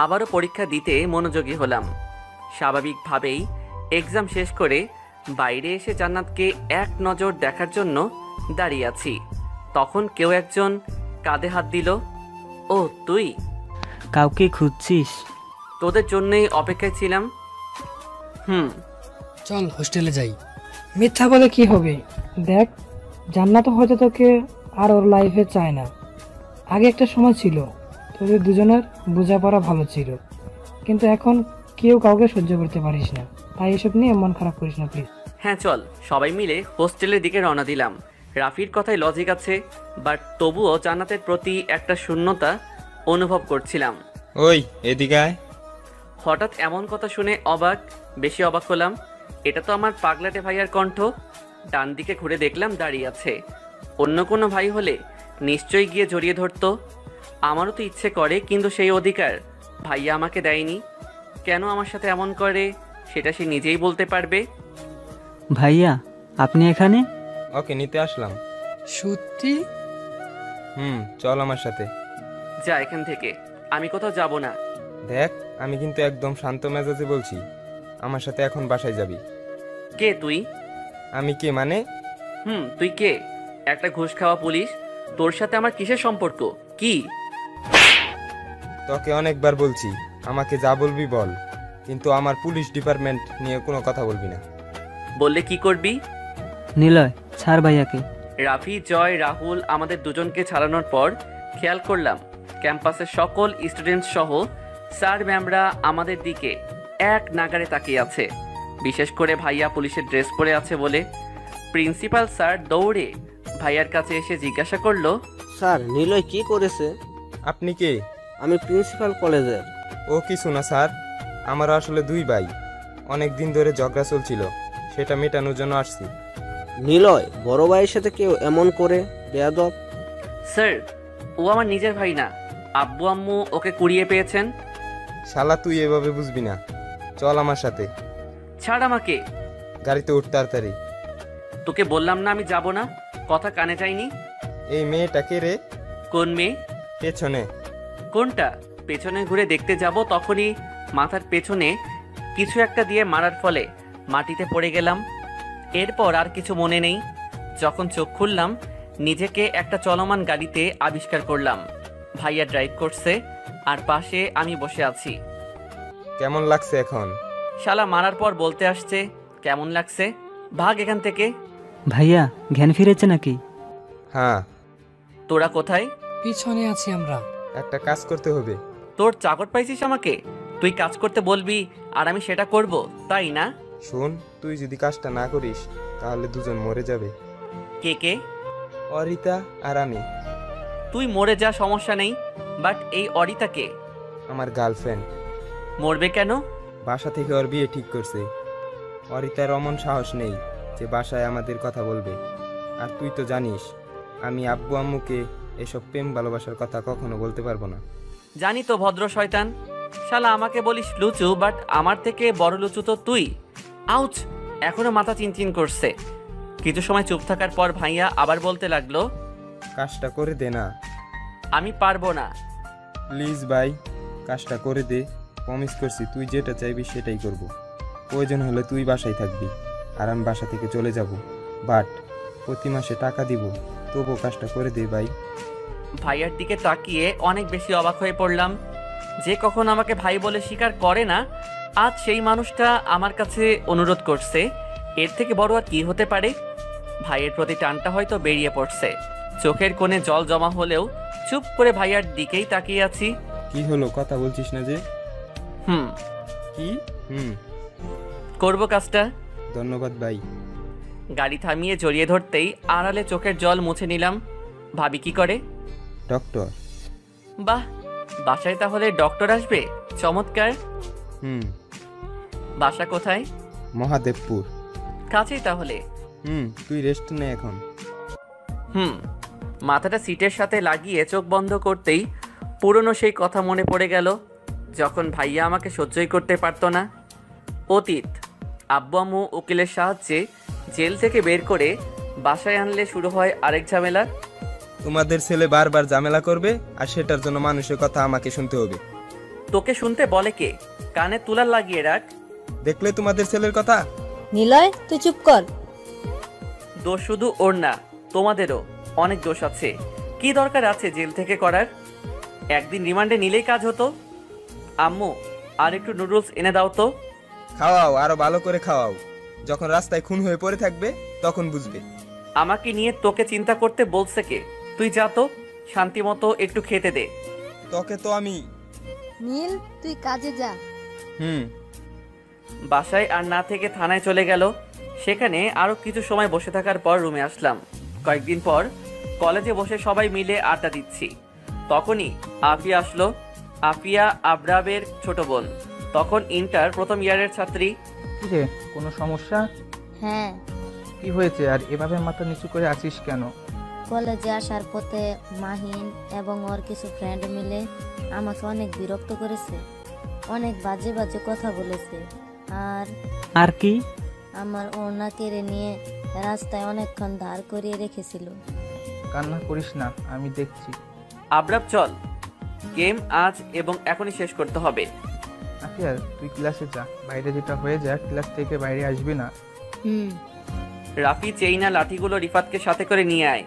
আবারও পরীক্ষা দিতে মনোযোগী হলাম। স্বাভাবিকভাবেই এক্সাম শেষ করে বাইরে এসে জান্নাতকে এক নজর দেখার জন্য দাঁড়িয়ে আছি। তখন কেউ একজন কাঁধে হাত দিল। ও তুই? কাউকে খুঁজছিস? তোদের জন্যই অপেক্ষায় ছিলাম। চল হোস্টেলে যাই। মিথ্যা বলে কি হবে? দেখ, জান্নাত হয়তো তোকে আর ওর লাইফে চায় না। আগে একটা সময় ছিল তোদের দুজনের বোঝাপড়া ভালো ছিল, কিন্তু এখন কেউ কাউকে সহ্য করতে পারিস না। তাই এসব নিয়ে মন খারাপ করিস না প্লিজ। হ্যাঁ চল, সবাই মিলে হোস্টেলের দিকে রওনা দিলাম। রাফির কথায় লজিক আছে, বাট তবুও জান্নাতের প্রতি একটা শূন্যতা অনুভব করছিলাম। ওই এদিকে আয়। হঠাৎ এমন কথা শুনে বেশি অবাক হলাম। এটা তো আমার পাগলাটে ভাইয়ার কণ্ঠ। ডান দিকে ঘুরে দেখলাম দাঁড়িয়ে আছে। অন্য কোনো ভাই হলে নিশ্চয়ই গিয়ে জড়িয়ে ধরতো। আমারও তো ইচ্ছে করে, কিন্তু সেই অধিকার ভাইয়া আমাকে দেয়নি। কেন আমার সাথে এমন করে সেটা সে নিজেই বলতে পারবে। ভাইয়া, আপনি এখানে? ওকে নিতে আসলাম। সত্যি? চল আমার সাথে। যা এখান থেকে, আমি কোথাও যাব না। দেখ, আমি কিন্তু একদম শান্ত মেজাজে বলছি। আমার সাথে এখন বাসায় যাবি। কে তুই? আমি কে মানে? তুই কে? একটা ঘুষ খাওয়া পুলিশ। তোর সাথে আমার কিসের সম্পর্ক? কি? তোকে অনেকবার বলছি আমাকে যা বলবি বল, কিন্তু আমার পুলিশ ডিপার্টমেন্ট নিয়ে কোনো কথা বলবি না। বললে কি করবি? নিলয়, ছাড় ভাইয়াকে। রাফি, জয়, রাহুল আমাদের দুজনকে ছাড়ানোর পর খেয়াল করলাম ক্যাম্পাসের সকল স্টুডেন্ট সহ স্যার ম্যামরা আমাদের দিকে এক নাগারে তাকিয়ে আছে। বিশেষ করে ভাইয়া পুলিশের ড্রেস পরে আছে বলে। প্রিন্সিপাল স্যার দৌড়ে ভাইয়ার কাছে এসে জিজ্ঞাসা করলো, স্যার, নিলয় কি করেছে? আপনি কে? আমি প্রিন্সিপাল কলেজের। ও কিছু না স্যার, আমার আসলে দুই ভাই, অনেক দিন ধরে ঝগড়া চলছিল, সেটা মেটানোর জন্য আসছি। নিলয়, বড় ভাইয়ের সাথে কেউ এমন করে? বেয়াদব। স্যার, ও আমার নিজের ভাই না, আব্বু আম্মু ওকে কুড়িয়ে পেয়েছেন। শালা তুই এভাবে বুঝবি না, চল আমার সাথে। ছাড় আমাকে। গাড়িতে উঠ তাড়াতাড়ি। তোকে বললাম না আমি যাব না, কথা কানে যায়নি। এই মেয়েটা কে রে? কোন মেয়ে? পেছনে। কোনটা? পেছনে ঘুরে দেখতে যাব, তখনই মাথার পেছনে কিছু একটা দিয়ে মারার ফলে মাটিতে পড়ে গেলাম। এরপর আর কিছু মনে নেই। যখন চোখ খুললাম, নিজেকে একটা চলমান গাড়িতে আবিষ্কার করলাম। ভাইয়া ড্রাইভ করছে আর পাশে আমি বসে আছি। কেমন লাগছে এখন? শালা মারার পর বলতে আসছে কেমন লাগছে? ভাগ এখান থেকে। ভাইয়া, জ্ঞান ফিরেছে নাকি? হ্যাঁ। তোরা কোথায়? পিছনে আছি আমরা। একটা কাজ করতে হবে। তোর চাকর পাইছিস আমাকে? তুই কাজ করতে বলবি আর আমি সেটা করব, তাই না? শোন, তুই যদি কাজটা না করিস তাহলে দুজন মরে যাবে। কে কে? অরিতা আর আমি। তুই মরে যা, সমস্যা নেই, বাট এই অরিতা কে? আমার গার্লফ্রেন্ড। মরবে কেন? বাসা থেকে ওর বিয়ে ঠিক করছে। অরিতার অমন সাহস নেই যে বাসায় আমাদের কথা বলবে। আর তুই তো জানিস আমি আব্বু আম্মুকে এসব প্রেম ভালোবাসার কথা কখনো বলতে পারবো না। জানি তো ভদ্র শয়তান। শালা আমাকে বলিস লুচু, বাট আমার থেকে বড় লুচু তো তুই। আউচ! এখনো মাথা চিনচিন করছে। কিছু সময় চুপ থাকার পর ভাইয়া আবার বলতে লাগলো, কাজটা করে দে না। আমি পারবো না। প্লিজ ভাই, কাজটা করে দে। প্রমিস করছি তুই যেটা চাইবি সেটাই করব। প্রয়োজন হলে তুই বাসায় থাকবি আর আমি বাসা থেকে চলে যাব, বাট প্রতি মাসে টাকা দিব। তবুও কাজটা করে দে ভাই। ভাইয়ার দিকে তাকিয়ে অনেক বেশি অবাক হয়ে পড়লাম। যে কখন আমাকে ভাই বলে স্বীকার করে না, আজ সেই মানুষটা আমার কাছে অনুরোধ করছে, এর থেকে বড় আর কি হতে পারে। ভাইয়ের প্রতি টানটা হয়তো বেরিয়ে পড়ছে। চোখের কোণে জল জমা হলেও চুপ করে ভাইয়ার দিকেই তাকিয়ে আছি। কি হলো, কথা বলছিস না যে? কি করব কাজটা। ধন্যবাদ ভাই। গাড়ি থামিয়ে জড়িয়ে ধরতেই আড়ালে চোখের জল মুছে নিলাম। ভাবি কি করে? ডক্টর। বাহ, বাসায় তাহলে ডক্টর আসবে? চমৎকার। বাসা কোথায়? মহাদেবপুর। কাছেই তাহলে। তুই রেস্ট নে এখন। মাথাটা সিটের সাথে লাগিয়ে চোখ বন্ধ করতেই পুরনো সেই কথা মনে পড়ে গেল, যখন ভাইয়া আমাকে সহ্যই করতে পারতো না। অতীত। আব্বু আম্মু উকিলের সাহায্যে জেল থেকে বের করে বাসায় আনলে শুরু হয় আরেক ঝামেলা। তোমাদের ছেলে বারবার ঝামেলা করবে, আর সেটার জন্য মানুষের কথা আমাকে শুনতে হবে। তোকে শুনতে বলে কে? কানে তুলার লাগিয়ে রাখ। দেখলে তোমাদের ছেলের কথা। নিলয়, তুই চুপ কর। দোষ শুধু ওর না, তোমাদেরও অনেক দোষ আছে। কি দরকার আছে জেল থেকে করার? একদিন রিমান্ডে নিলেই কাজ হতো। আম্মু, আর একটু নুডলস এনে দাও তো। খাওয়াও, আরো ভালো করে খাওয়াও। যখন রাস্তায় খুন হয়ে পড়ে থাকবে তখন বুঝবে। আমাকে নিয়ে তোকে চিন্তা করতে বলছে কে? তুই যা তো, শান্তি মতো একটু খেতে দে। তোকে তো আমি। নীল, তুই কাজে যা। বাসায় আর না থেকে থানায় চলে গেল। সেখানে আরো কিছু সময় বসে থাকার পর রুমে আসলাম। কয়েকদিন পর কলেজে বসে সবাই মিলে আড্ডা দিচ্ছি। তখনই আফিয়া আসলো। আফিয়া আবরাবের ছোট বোন, তখন ইন্টার প্রথম ইয়ারের ছাত্রী। কিরে, কোনো সমস্যা? হ্যাঁ। কি হয়েছে আর এভাবে মাথা নিচু করে আছিস কেন? কলেজে আসার পথে মাহিন এবং ওর কিছু ফ্রেন্ড মিলে আমাকে অনেক বিরক্ত করেছে, অনেক বাজে বাজে কথা বলেছে, আর কি? আমার ওড়না কেড়ে নিয়ে রাস্তায় অনেকক্ষণ দাঁড় করিয়ে রেখেছিল। কান্না করিস না, আমি দেখছি। আবরাব চল, গেম আজ এবং এখনই শেষ করতে হবে। আফিয়া, তুই ক্লাসে যা, বাইরে যেটা হয়ে যা, ক্লাস থেকে বাইরে আসবি না। রাফি চেইনা লাঠিগুলো রিফাতকে সাথে করে নিয়ে আয়।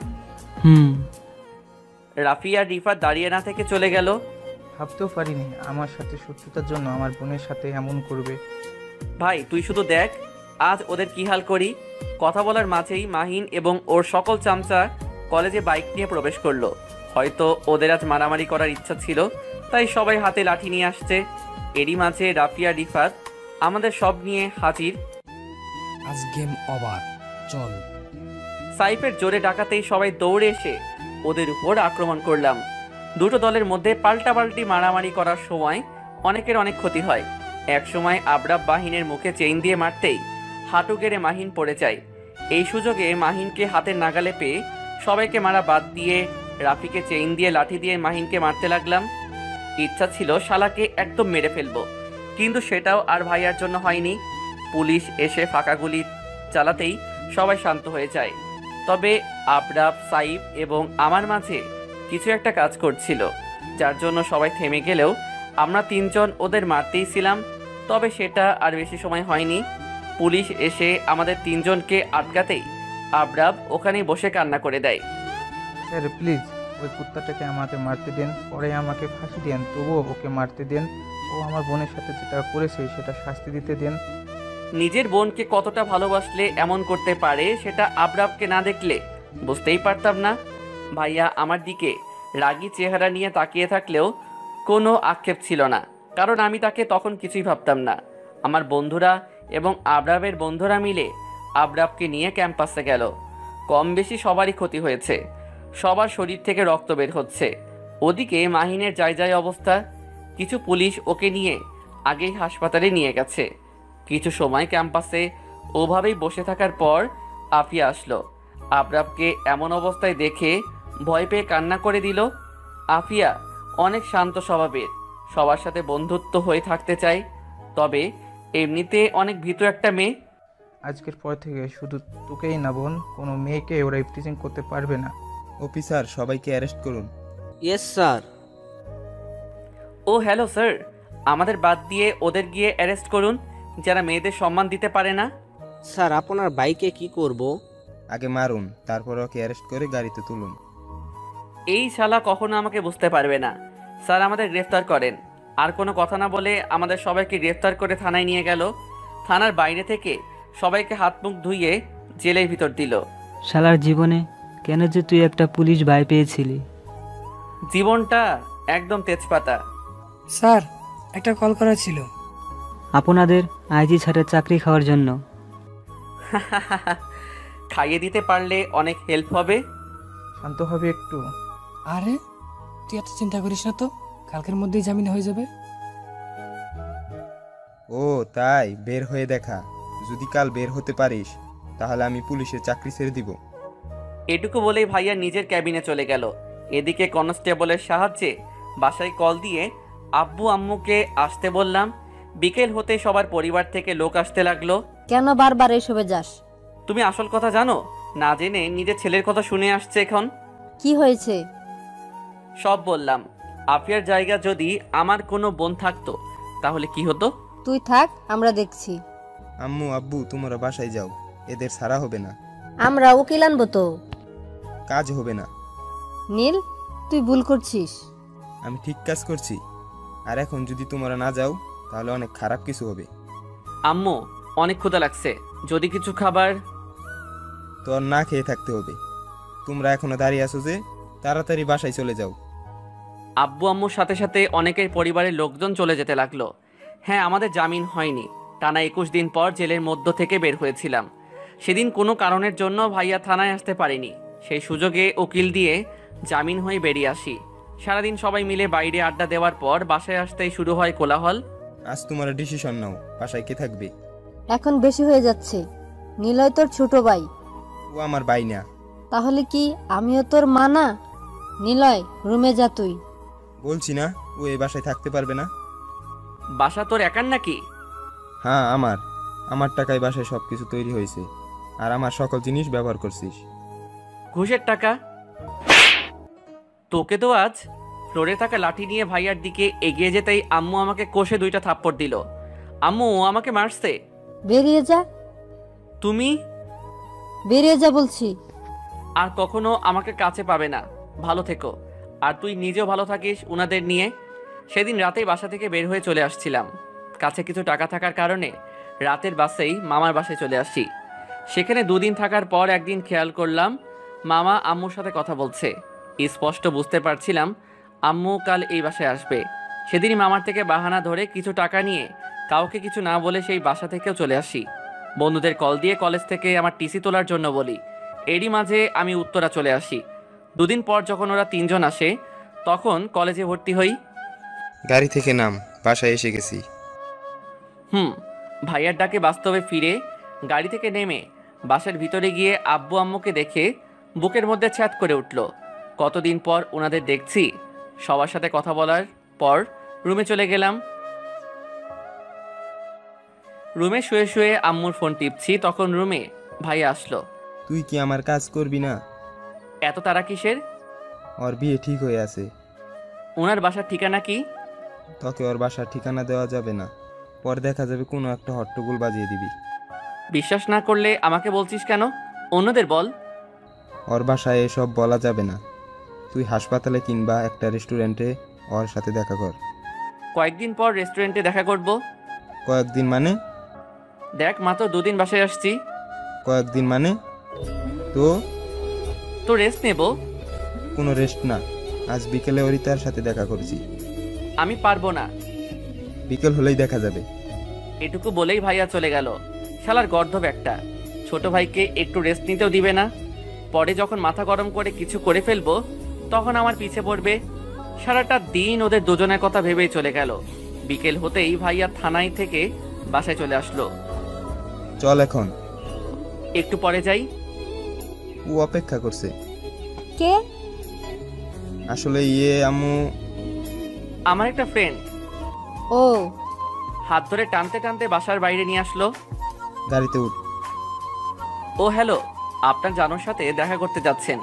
রাফি আর রিফাত দাঁড়িয়ে না থেকে চলে গেল। ভাবতেও পারিনি আমার সাথে শত্রুতার জন্য আমার বোনের সাথে এমন করবে। ভাই তুই শুধু দেখ আজ ওদের কি হাল করি। কথা বলার মাঝেই মাহিন এবং ওর সকল চামচা কলেজে বাইক নিয়ে প্রবেশ করলো। হয়তো ওদের আজ মারামারি করার ইচ্ছা ছিল, তাই সবাই হাতে লাঠি নিয়ে আসছে। এরই মাঝে রাফি আর রিফাত আমাদের সব নিয়ে হাজির। আজ গেম ওভার, চল। সাইফের জোরে ডাকাতেই সবাই দৌড়ে এসে ওদের উপর আক্রমণ করলাম। দুটো দলের মধ্যে পাল্টাপাল্টি মারামারি করার সময় অনেকের অনেক ক্ষতি হয়। এক সময় আবরাব মাহিনের মুখে চেইন দিয়ে মারতেই হাঁটু গেড়ে মাহিন পড়ে যায়। এই সুযোগে মাহিনকে হাতের নাগালে পেয়ে সবাইকে মারা বাদ দিয়ে রাফিকে চেইন দিয়ে লাঠি দিয়ে মাহিনকে মারতে লাগলাম। ইচ্ছা ছিল শালাকে একদম মেরে ফেলবো, কিন্তু সেটাও আর ভাইয়ার জন্য হয়নি। পুলিশ এসে ফাঁকা গুলি চালাতেই সবাই শান্ত হয়ে যায়। তবে আবরাব, সাইফ এবং আমার মাঝে কিছু একটা কাজ করছিল, যার জন্য সবাই থেমে গেলেও আমরা তিনজন ওদের মারতেই ছিলাম। তবে সেটা আর বেশি সময় হয়নি। পুলিশ এসে আমাদের তিনজনকে আটকাতেই আবরাব ওখানেই বসে কান্না করে দেয়। স্যার প্লিজ, ওই কুত্তাটাকে আমাকে মারতে দেন, পরে আমাকে ফাঁসি দেন, তবুও ওকে মারতে দেন। ও আমার বোনের সাথে যেটা করেছে সেটা শাস্তি দিতে দেন। নিজের বোনকে কতটা ভালোবাসলে এমন করতে পারে সেটা আবরাবকে না দেখলে বুঝতেই পারতাম না। ভাইয়া আমার দিকে রাগী চেহারা নিয়ে তাকিয়ে থাকলেও কোনো আক্ষেপ ছিল না, কারণ আমি তাকে তখন কিছুই ভাবতাম না। আমার বন্ধুরা এবং আবরাবের বন্ধুরা মিলে আবরাবকে নিয়ে ক্যাম্পাসে গেল। কম বেশি সবারই ক্ষতি হয়েছে, সবার শরীর থেকে রক্ত বের হচ্ছে। ওদিকে মাহিনের যায় অবস্থা। কিছু পুলিশ ওকে নিয়ে আগেই হাসপাতালে নিয়ে গেছে। কিছু সময় ক্যাম্পাসে ওভাবেই বসে থাকার পর আফিয়া আসলো। আবরাবকে এমন অবস্থায় দেখে ভয় পেয়ে কান্না করে দিল। আফিয়া অনেক শান্ত স্বভাবের, সবার সাথে বন্ধুত্ব হয়ে থাকতে চায়, তবে এমনিতে অনেক ভীতু একটা মেয়ে। আজকের পর থেকে শুধু তোকেই না বোন, কোনো মেয়েকে ওরা ইফটিজিং করতে পারবে না। অফিসার, সবাইকে অ্যারেস্ট করুন। Yes sir. Oh hello sir, আমাদের বাদ দিয়ে ওদের গিয়ে অ্যারেস্ট করুন যারা মেয়েদের সম্মান দিতে পারে না। স্যার আপনার বাইকে কি করব? আগে মারুন, তারপর ওকে অ্যারেস্ট করে গাড়িতে তুলুন। এই শালা কখনো আমাকে বুঝতে পারবে না। স্যার আমাদের গ্রেফতার করেন। আর কোনো কথা না বলে আমাদের সবাইকে গ্রেফতার করে থানায় নিয়ে গেল। থানার বাইরে থেকে সবাইকে হাত মুখ ধুইয়ে জেলের ভিতর দিল। শালার জীবনে কেন যে তুই একটা পুলিশ ভাই পেয়েছিলি? জীবনটা একদম তেজপাতা। স্যার, একটা কল করা ছিল। আপনাদের আইজি স্যারের চাকরি খাওয়ার জন্য। খাইয়ে দিতে পারলে অনেক হেল্প হবে। শান্ত হবে একটু। আরে তুই এত চিন্তা করিস না তো, কালকের মধ্যেই জামিন হয়ে যাবে। ও তাই, বের হয়ে দেখা। যদি কাল বের হতে পারিস তাহলে আমি পুলিশের চাকরি ছেড়ে দিব। এটুকু বলেই ভাইয়া নিজের ক্যাবিনে চলে গেল। এদিকে কনস্টেবলের সাহায্যে বাসায় কল দিয়ে আব্বু আম্মুকে আসতে বললাম। বিকেল হতে সবার পরিবার থেকে লোক আসতে লাগলো। কেন বারবার এসবে যাস? তুমি আসল কথা জানো না, জেনে নিজের ছেলের কথা শুনে আসছে এখন। কি হয়েছে? সব বললাম। আফিয়ার জায়গা যদি আমার কোনো বোন থাকতো তাহলে কি হতো? তুই থাক, আমরা দেখছি। আম্মু আব্বু তোমরা বাসায় যাও, এদের ছাড়া হবে না। আমরা উকিল আনবো তো। কাজ হবে না। নীল, তুই ভুল করছিস। আমি ঠিক কাজ করছি, আর এখন যদি তোমরা না যাও তাহলে অনেক খারাপ কিছু হবে। আম্মু অনেক ক্ষুধা লাগছে, যদি কিছু খাবার। তোর না খেয়ে থাকতে হবে। তোমরা এখনো দাঁড়িয়ে আছো যে, তাড়াতাড়ি বাসায় চলে যাও। আব্বু আম্মুর সাথে সাথে অনেকের পরিবারের লোকজন চলে যেতে লাগলো। হ্যাঁ, আমাদের জামিন হয়নি। টানা 21 দিন পর জেলের মধ্য থেকে বের হয়েছিলাম। সেদিন কোনো কারণের জন্য ভাইয়া থানায় আসতে পারেনি। সেই সুযোগে উকিল দিয়ে জামিন হয়ে বেরিয়ে আসি। সারাদিন সবাই মিলে বাইরে আড্ডা দেওয়ার পর বাসায় আসতেই শুরু হয় কোলাহল। আজ তোমরা ডিসিশন নাও, বাসায় কে থাকবে? এখন বেশি হয়ে যাচ্ছে। নিলয় তোর ছোট ভাই। ও আমার ভাই না। তাহলে কি আমিও তোর মা না? নিলয়, রুমে যা তুই। বলছি না ও এই বাসায় থাকতে পারবে না। বাসা তোর একার নাকি? হ্যাঁ আমার টাকায় বাসায় সবকিছু তৈরি হয়েছে, আর আমার সকল জিনিস ব্যবহার করছিস। ঘুষের টাকা? তোকে তো আজ। ফ্লোরে থাকা লাঠি নিয়ে ভাইয়ার দিকে এগিয়ে যেতেই আম্মু আমাকে কষে 2টা থাপ্পড় দিল। আম্মু আমাকে মারছে। বেরিয়ে যা। তুমি বেরিয়ে যা বলছি। আর কখনো আমাকে কাছে পাবে না। ভালো থেকো, আর তুই নিজেও ভালো থাকিস উনাদের নিয়ে। সেদিন রাতেই বাসা থেকে বের হয়ে চলে আসছিলাম। কাছে কিছু টাকা থাকার কারণে রাতের বাসেই মামার বাসায় চলে আসি। সেখানে 2 দিন থাকার পর একদিন খেয়াল করলাম মামা আম্মুর সাথে কথা বলছে। স্পষ্ট বুঝতে পারছিলাম আম্মু কাল এই বাসায় আসবে। সেদিনই মামার থেকে বাহানা ধরে কিছু টাকা নিয়ে কাউকে কিছু না বলে সেই বাসা থেকেও চলে আসি। বন্ধুদের কল দিয়ে কলেজ থেকে আমার টিসি তোলার জন্য বলি। এরই মাঝে আমি উত্তরা চলে আসি। 2 দিন পর যখন ওরা 3 জন আসে তখন কলেজে ভর্তি হই। গাড়ি থেকে নাম, বাসায় এসে গেছি। ভাইয়ার ডাকে বাস্তবে ফিরে গাড়ি থেকে নেমে বাসার ভিতরে গিয়ে আব্বু আম্মুকে দেখে বুকের মধ্যে ছ্যাদ করে উঠল। কতদিন পর ওনাদের দেখছি। সবার সাথে কথা বলার পর রুমে চলে গেলাম। রুমে শুয়ে শুয়ে আম্মুর ফোন টিপছি, তখন রুমে ভাইয়া আসলো। তুই কি আমার কাজ করবি না? এত তারা কিসের? ওর বিয়ে ঠিক হয়ে আছে। ওনার বাসার ঠিকানা কি? তোকে ওর বাসার ঠিকানা দেওয়া যাবে না, পরে দেখা যাবে কোনো একটা হট্টগোল বাজিয়ে দিবি। বিশ্বাস না করলে আমাকে বলছিস কেন? অন্যদের বল। ওর বাসায় এসব বলা যাবে না। তুই হাসপাতালে কিংবা একটা রেস্টুরেন্টে ওর সাথে দেখা কর। কয়েকদিন পর রেস্টুরেন্টে দেখা করব। কয়েকদিন মানে? দেখ, মাত্র 2 দিন বাসায় আসছি। কয়েকদিন মানে? তো রেস্ট নেব। কোনো রেস্ট না, আজ বিকেলে অরিতার সাথে দেখা করেছি। আমি পারবো না। বিকেল হলেই দেখা যাবে। এটুকু বলেই ভাইয়া চলে গেল। শালার গর্ধব একটা। ছোট ভাইকে একটু রেস্ট নিতেও দিবে না। পরে যখন মাথা গরম করে কিছু করে ফেলবো তখন আমার পিছে পড়বে। সারাটা দিন ওদের দুজনের কথা ভেবেই চলে গেল। বিকেল হতেই ভাইয়া থানায় থেকে বাসায় চলে আসলো। চল এখন। একটু পরে যাই। ও অপেক্ষা করছে। কে? আসলে আম্মু আমার একটা ফ্রেন্ড। ও। হাত ধরে টানতে টানতে বাসার বাইরে নিয়ে আসলো। গাড়িতে উঠ। ও হ্যালো, আপনার জানোর সাথে দেখা করতে যাচ্ছেন,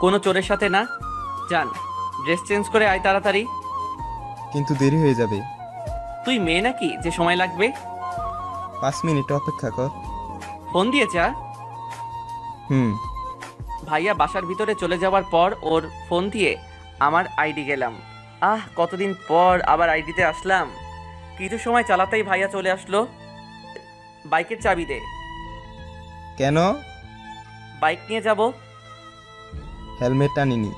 কোনো চোরের সাথে না। যান, ড্রেস চেঞ্জ করে আয় তাড়াতাড়ি। কিন্তু দেরি হয়ে যাবে। তুই মেয়ে নাকি যে সময় লাগবে? 5 মিনিট অপেক্ষা কর। ফোন দিয়ে যা। ভাইয়া বাসার ভিতরে চলে যাওয়ার পর ওর ফোন দিয়ে আমার আইডি গেলাম। কতদিন পর আবার আইডিতে আসলাম। কিছু সময় চালাতেই ভাইয়া চলে আসলো। বাইকের চাবি দে। কেন? বাইক নিয়ে যাব। হেলমেট আনিনি।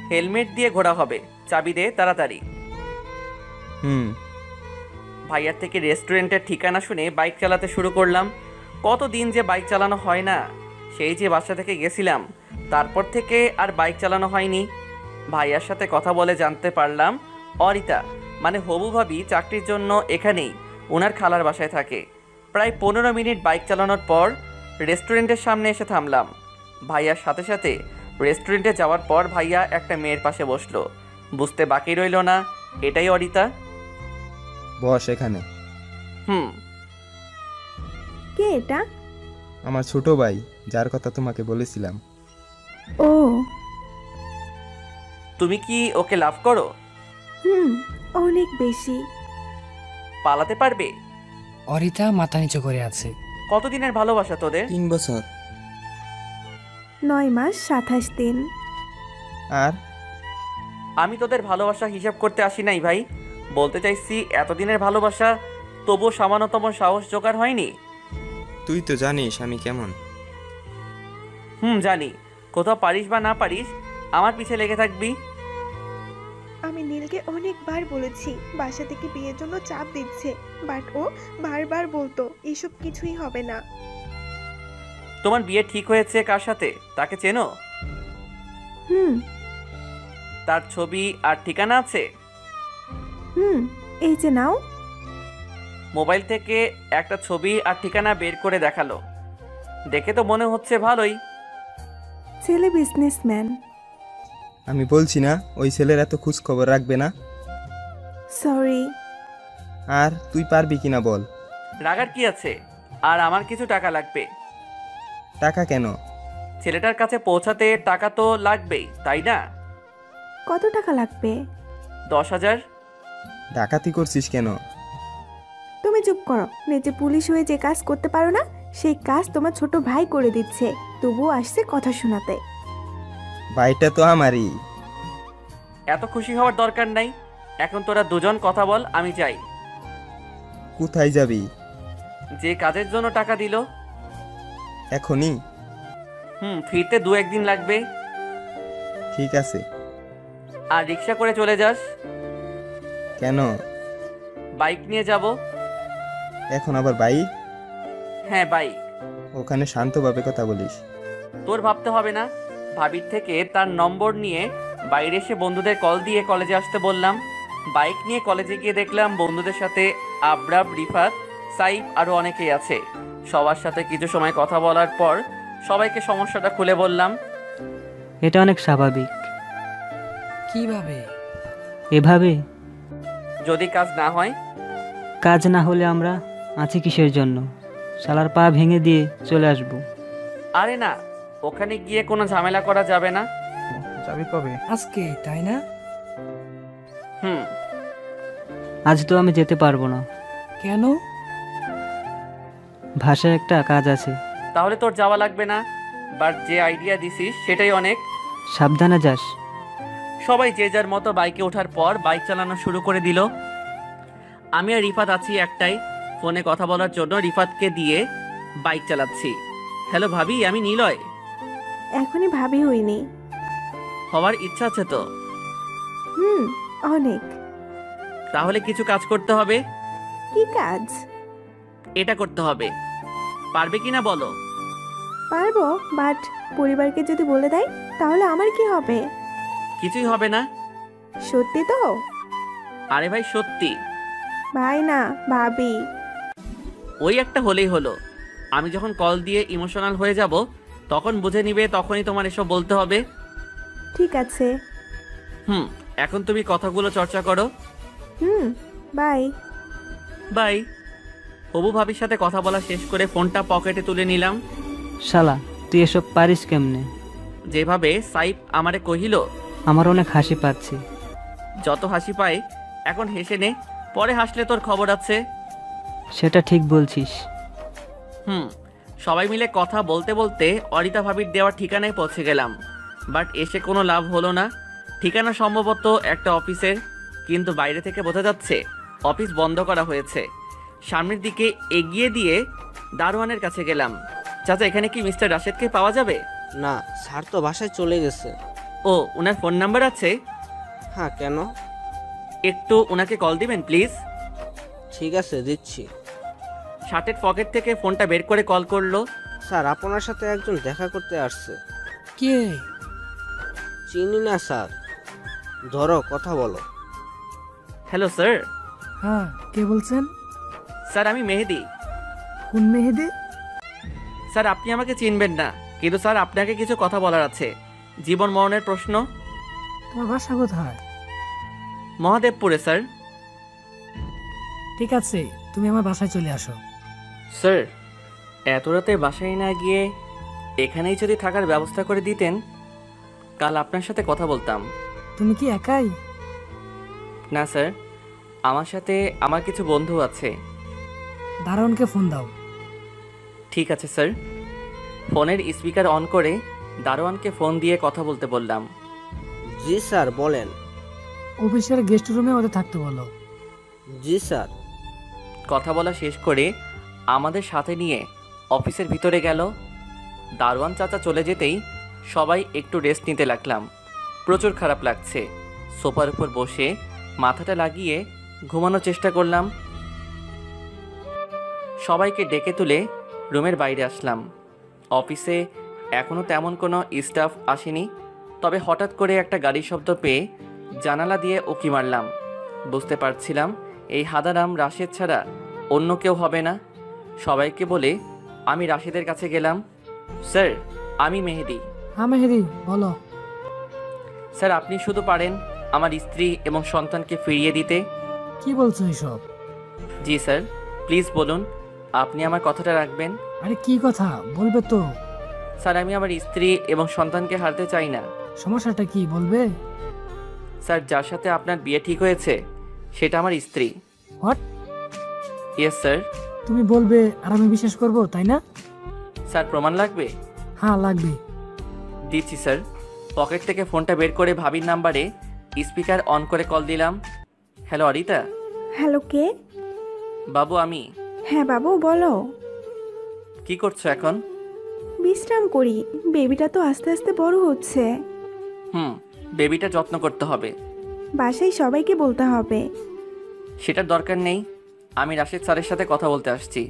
হেলমেট দিয়ে ঘোরা হবে, চাবি দে তাড়াতাড়ি। ভাইয়ার থেকে রেস্টুরেন্টের ঠিকানা শুনে বাইক চালাতে শুরু করলাম। কতদিন যে বাইক চালানো হয় না, সেই যে বাসা থেকে গেছিলাম তারপর থেকে আর বাইক চালানো হয়নি। ভাইয়ার সাথে কথা বলে জানতে পারলাম অরিতা মানে হবু ভাবি চাকরির জন্য এখানেই ওনার খালার বাসায় থাকে। প্রায় 15 মিনিট বাইক চালানোর পর রেস্টুরেন্টের সামনে এসে থামলাম। ভাইয়ার সাথে সাথে রেস্টুরেন্টে যাওয়ার পর ভাইয়া একটা মেয়ের পাশে বসলো। বুঝতে বাকি রইল না এটাই অরিতা। বস এখানে। কে এটা? আমার ছোট ভাই, যার কথা তোমাকে বলেছিলাম। ও, তুমি কি ওকে লাভ করো? অনেক বেশি। পালাতে পারবে? অরিতা মাথা নিচু করে আছে। কতদিনের ভালোবাসা তোদের? 3 বছর। 9 মাস 27 দিন। আর আমি তোদের ভালোবাসা হিসাব করতে আসি নাই ভাই, বলতে চাইছি এতদিনের ভালোবাসা তবু সামান্যতম সাহস জোগাড় হয়নি। তুই তো জানিস আমি কেমন। জানি। কোথাও পারিস বা না পারিস আমার পিছে লেগে থাকবি। আমি নীলকে অনেকবার বলেছি বাসা থেকে বিয়ের জন্য চাপ দিচ্ছে, বাট ও বারবার বলতো এসব কিছুই হবে না। তোমার বিয়ে ঠিক হয়েছে কার সাথে তাকে চেনো? তার ছবি আর ঠিকানা আছে? এই যে নাও। মোবাইল থেকে একটা ছবি আর ঠিকানা বের করে দেখালো। দেখে তো মনে হচ্ছে ভালোই। ছেলে বিজনেসম্যান। আমি বলছি না ওই ছেলের এত খোঁজ খবর রাখবে না। সরি। আর তুই পারবি কিনা বল। রাগার কি আছে, আর আমার কিছু টাকা লাগবে। টাকা কেন? ছেলেটার কাছে পৌঁছাতে টাকা তো লাগবেই, তাই না? কত টাকা লাগবে? 10,000। ডাকাতি করছিস কেন? তুমি চুপ করো। নিজে পুলিশ হয়ে যে কাজ করতে পারো না সেই কাজ তোমার ছোট ভাই করে দিচ্ছে, তবুও আসছে কথা শোনাতে। ভাইটা তো আমারই। এত খুশি হওয়ার দরকার নাই। এখন তোরা দুজন কথা বল, আমি যাই। কোথায় যাবি? যে কাজের জন্য টাকা দিল। এখনই? ফিরতে 2-1 দিন লাগবে। ঠিক আছে। আর রিক্সা করে চলে যাস। কেন? বাইক নিয়ে যাব। এখন আবার বাইক? হ্যাঁ বাইক। ওখানে শান্তভাবে কথা বলিস। তোর ভাবতে হবে না। ভাবির থেকে তার নম্বর নিয়ে বাইরে এসে বন্ধুদের কল দিয়ে কলেজে আসতে বললাম। বাইক নিয়ে কলেজে গিয়ে দেখলাম বন্ধুদের সাথে আবরাব, রিফাত, সাইফ আরও অনেকেই আছে। সবার সাথে কিছু সময় কথা বলার পর সবাইকে সমস্যাটা খুলে বললাম। এটা অনেক স্বাভাবিক। কিভাবে? এভাবে। যদি কাজ না হয়? কাজ না হলে আমরা আছি কিসের জন্য? শালার পা ভেঙে দিয়ে চলে আসব। আরে না, ওখানে গিয়ে কোনো ঝামেলা করা যাবে না। যাবি কবে? আজকে, তাই না? আজ তো আমি যেতে পারবো না। কেন? ভাষায় একটা কাজ আছে। তাহলে তোর যাওয়া লাগবে না, বাট যে আইডিয়া দিছিস সেটাই অনেক। সাবধানে যাস। সবাই যে যার মতো বাইকে ওঠার পর বাইক চালানো শুরু করে দিল। আমি আর রিফাত আছি একটাই ফোনে কথা বলার জন্য রিফাতকে দিয়ে বাইক চালাচ্ছি। হ্যালো ভাবি, আমি নিলয়। এখনই ভাবি হইনি। হওয়ার ইচ্ছা আছে তো? অনেক। তাহলে কিছু কাজ করতে হবে। কি কাজ? এটা করতে হবে। পারবে কিনা বলো? পারবো, বাট পরিবারকে যদি বলে দেয় তাহলে আমার কি হবে? কিছুই হবে না। সত্যি তো? আরে ভাই সত্যি। ভাই না, ভাবি। ওই একটা হলেই হলো। আমি যখন কল দিয়ে ইমোশনাল হয়ে যাব তখন বুঝে নিবে, তখনই তোমার এসব বলতে হবে। ঠিক আছে। এখন তুমি কথাগুলো চর্চা করো। বাই। বাই। হবু ভাবির সাথে কথা বলা শেষ করে ফোনটা পকেটে তুলে নিলাম। শালা তুই এসব পারিস কেমনে? যেভাবে সাইফ আমারে কহিল, আমার অনেক হাসি পাচ্ছে। যত হাসি পায় এখন হেসে নে, পরে হাসলে তোর খবর আছে। সেটা ঠিক বলছিস। সবাই মিলে কথা বলতে বলতে অরিতা ভাবির দেওয়া ঠিকানায় পৌঁছে গেলাম, বাট এসে কোনো লাভ হলো না। ঠিকানা সম্ভবত একটা অফিসের, কিন্তু বাইরে থেকে বোঝা যাচ্ছে অফিস বন্ধ করা হয়েছে। সামনের দিকে এগিয়ে দিয়ে দারোয়ানের কাছে গেলাম। চাচা, এখানে কি মিস্টার রাশেদকে পাওয়া যাবে? না, স্যার তো বাসায় চলে গেছে। ও, ওনার ফোন নাম্বার আছে? হ্যাঁ, কেন? একটু ওনাকে কল দিবেন প্লিজ। ঠিক আছে, দিচ্ছি। শার্টের পকেট থেকে ফোনটা বের করে কল করলো। স্যার, আপনার সাথে একজন দেখা করতে আসছে। কে? চিনি না স্যার। ধরো, কথা বলো। Hello sir. হ্যাঁ, কে বলছেন? স্যার, আমি মেহেদি। কোন মেহেদি? স্যার, আপনি আমাকে চিনবেন না, কিন্তু স্যার আপনাকে কিছু কথা বলার আছে। জীবন মরণের প্রশ্ন। তোমার বাসা কোথায়? মহাদেবপুরে স্যার। ঠিক আছে, তুমি আমার বাসায় চলে আসো। স্যার, এত রাতে বাসায় না গিয়ে এখানেই যদি থাকার ব্যবস্থা করে দিতেন, কাল আপনার সাথে কথা বলতাম। তুমি কি একাই? না স্যার, আমার সাথে আমার কিছু বন্ধু আছে। দারোয়ানকে ফোন দাও। ঠিক আছে স্যার। ফোনের স্পিকার অন করে দারোয়ানকে ফোন দিয়ে কথা বলতে বললাম। জি স্যার, বলেন। অফিসের গেস্ট রুমে ওদের থাকতে বলো। জি স্যার। কথা বলা শেষ করে আমাদের সাথে নিয়ে অফিসের ভিতরে গেল। দারোয়ান চাচা চলে যেতেই সবাই একটু রেস্ট নিতে লাগলাম। প্রচুর খারাপ লাগছে। সোফার উপর বসে মাথাটা লাগিয়ে ঘুমানোর চেষ্টা করলাম। সবাইকে ডেকে তুলে রুমের বাইরে আসলাম। অফিসে এখনও তেমন কোনো স্টাফ আসেনি, তবে হঠাৎ করে একটা গাড়ির শব্দ পেয়ে জানালা দিয়ে উঁকি মারলাম। বুঝতে পারছিলাম এই হাদারাম রাশেদ ছাড়া অন্য কেউ হবে না। সবাইকে বলে আমি রাশেদের কাছে গেলাম। স্যার, আমি মেহেদি। হ্যাঁ মেহেদি, বলো। স্যার, আপনি শুধু পারেন আমার স্ত্রী এবং সন্তানকে ফিরিয়ে দিতে। কি বলছো এসব? জি স্যার, প্লিজ বলুন, আপনি আমার কথাটা রাখবেন। আরে কি কথা বলবে তো? স্যার, আমি আমার স্ত্রী এবং সন্তানকে হারতে চাই না। সমস্যাটা কি বলবে? স্যার, যার সাথে আপনার বিয়ে ঠিক হয়েছে সেটা আমার স্ত্রী। হোয়াট? Yes sir. তুমি বলবে আর আমি বিশ্বাস করব, তাই না? স্যার, প্রমাণ লাগবে? হ্যাঁ লাগবে। দিচ্ছি স্যার। পকেট থেকে ফোনটা বের করে ভাবির নাম্বারে স্পিকার অন করে কল দিলাম। হ্যালো অরিতা। হ্যালো, কে? বাবু, আমি। হ্যাঁ বাবু, বলো। কি করছো এখন? বিশ্রাম করি, বেবিটা তো আস্তে আস্তে বড় হচ্ছে। বেবিটা যত্ন করতে হবে। বাসায় সবাইকে বলতে হবে। সেটার দরকার নেই, আমি রাশেদ স্যারের সাথে কথা বলতে আসছি।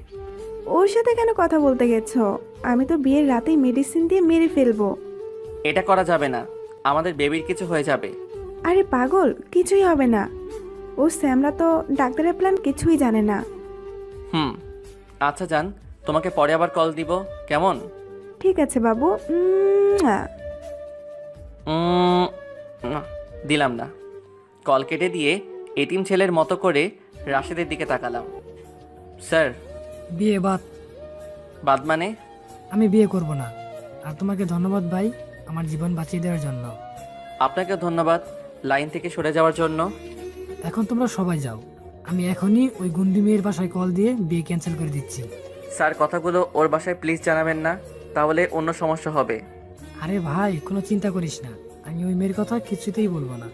ওর সাথে কেন কথা বলতে গেছো? আমি তো বিয়ের রাতেই মেডিসিন দিয়ে মেরে ফেলবো। এটা করা যাবে না, আমাদের বেবির কিছু হয়ে যাবে। আরে পাগল, কিছুই হবে না। ও স্যামরা তো ডাক্তারের প্ল্যান কিছুই জানে না। আচ্ছা যান, তোমাকে পরে আবার কল দিব, কেমন? ঠিক আছে বাবু। দিলাম না। কল কেটে দিয়ে এতিম ছেলের মতো করে রাশেদের দিকে তাকালাম। স্যার, বিয়ে বাদ। বাদ মানে? আমি বিয়ে করব না। আর তোমাকে ধন্যবাদ ভাই, আমার জীবন বাঁচিয়ে দেওয়ার জন্য। আপনাকে ধন্যবাদ লাইন থেকে সরে যাওয়ার জন্য। এখন তোমরা সবাই যাও, আমি এখনই ওই গুন্ডি মেয়ের বাসায় কল দিয়ে বিয়ে ক্যান্সেল করে দিচ্ছি। স্যার, কথাগুলো ওর বাসায় প্লিজ জানাবেন না, তাহলে অন্য সমস্যা হবে। আরে ভাই, কোনো চিন্তা করিস না, আমি ওই মেয়ের কথা কিছুতেই বলবো না,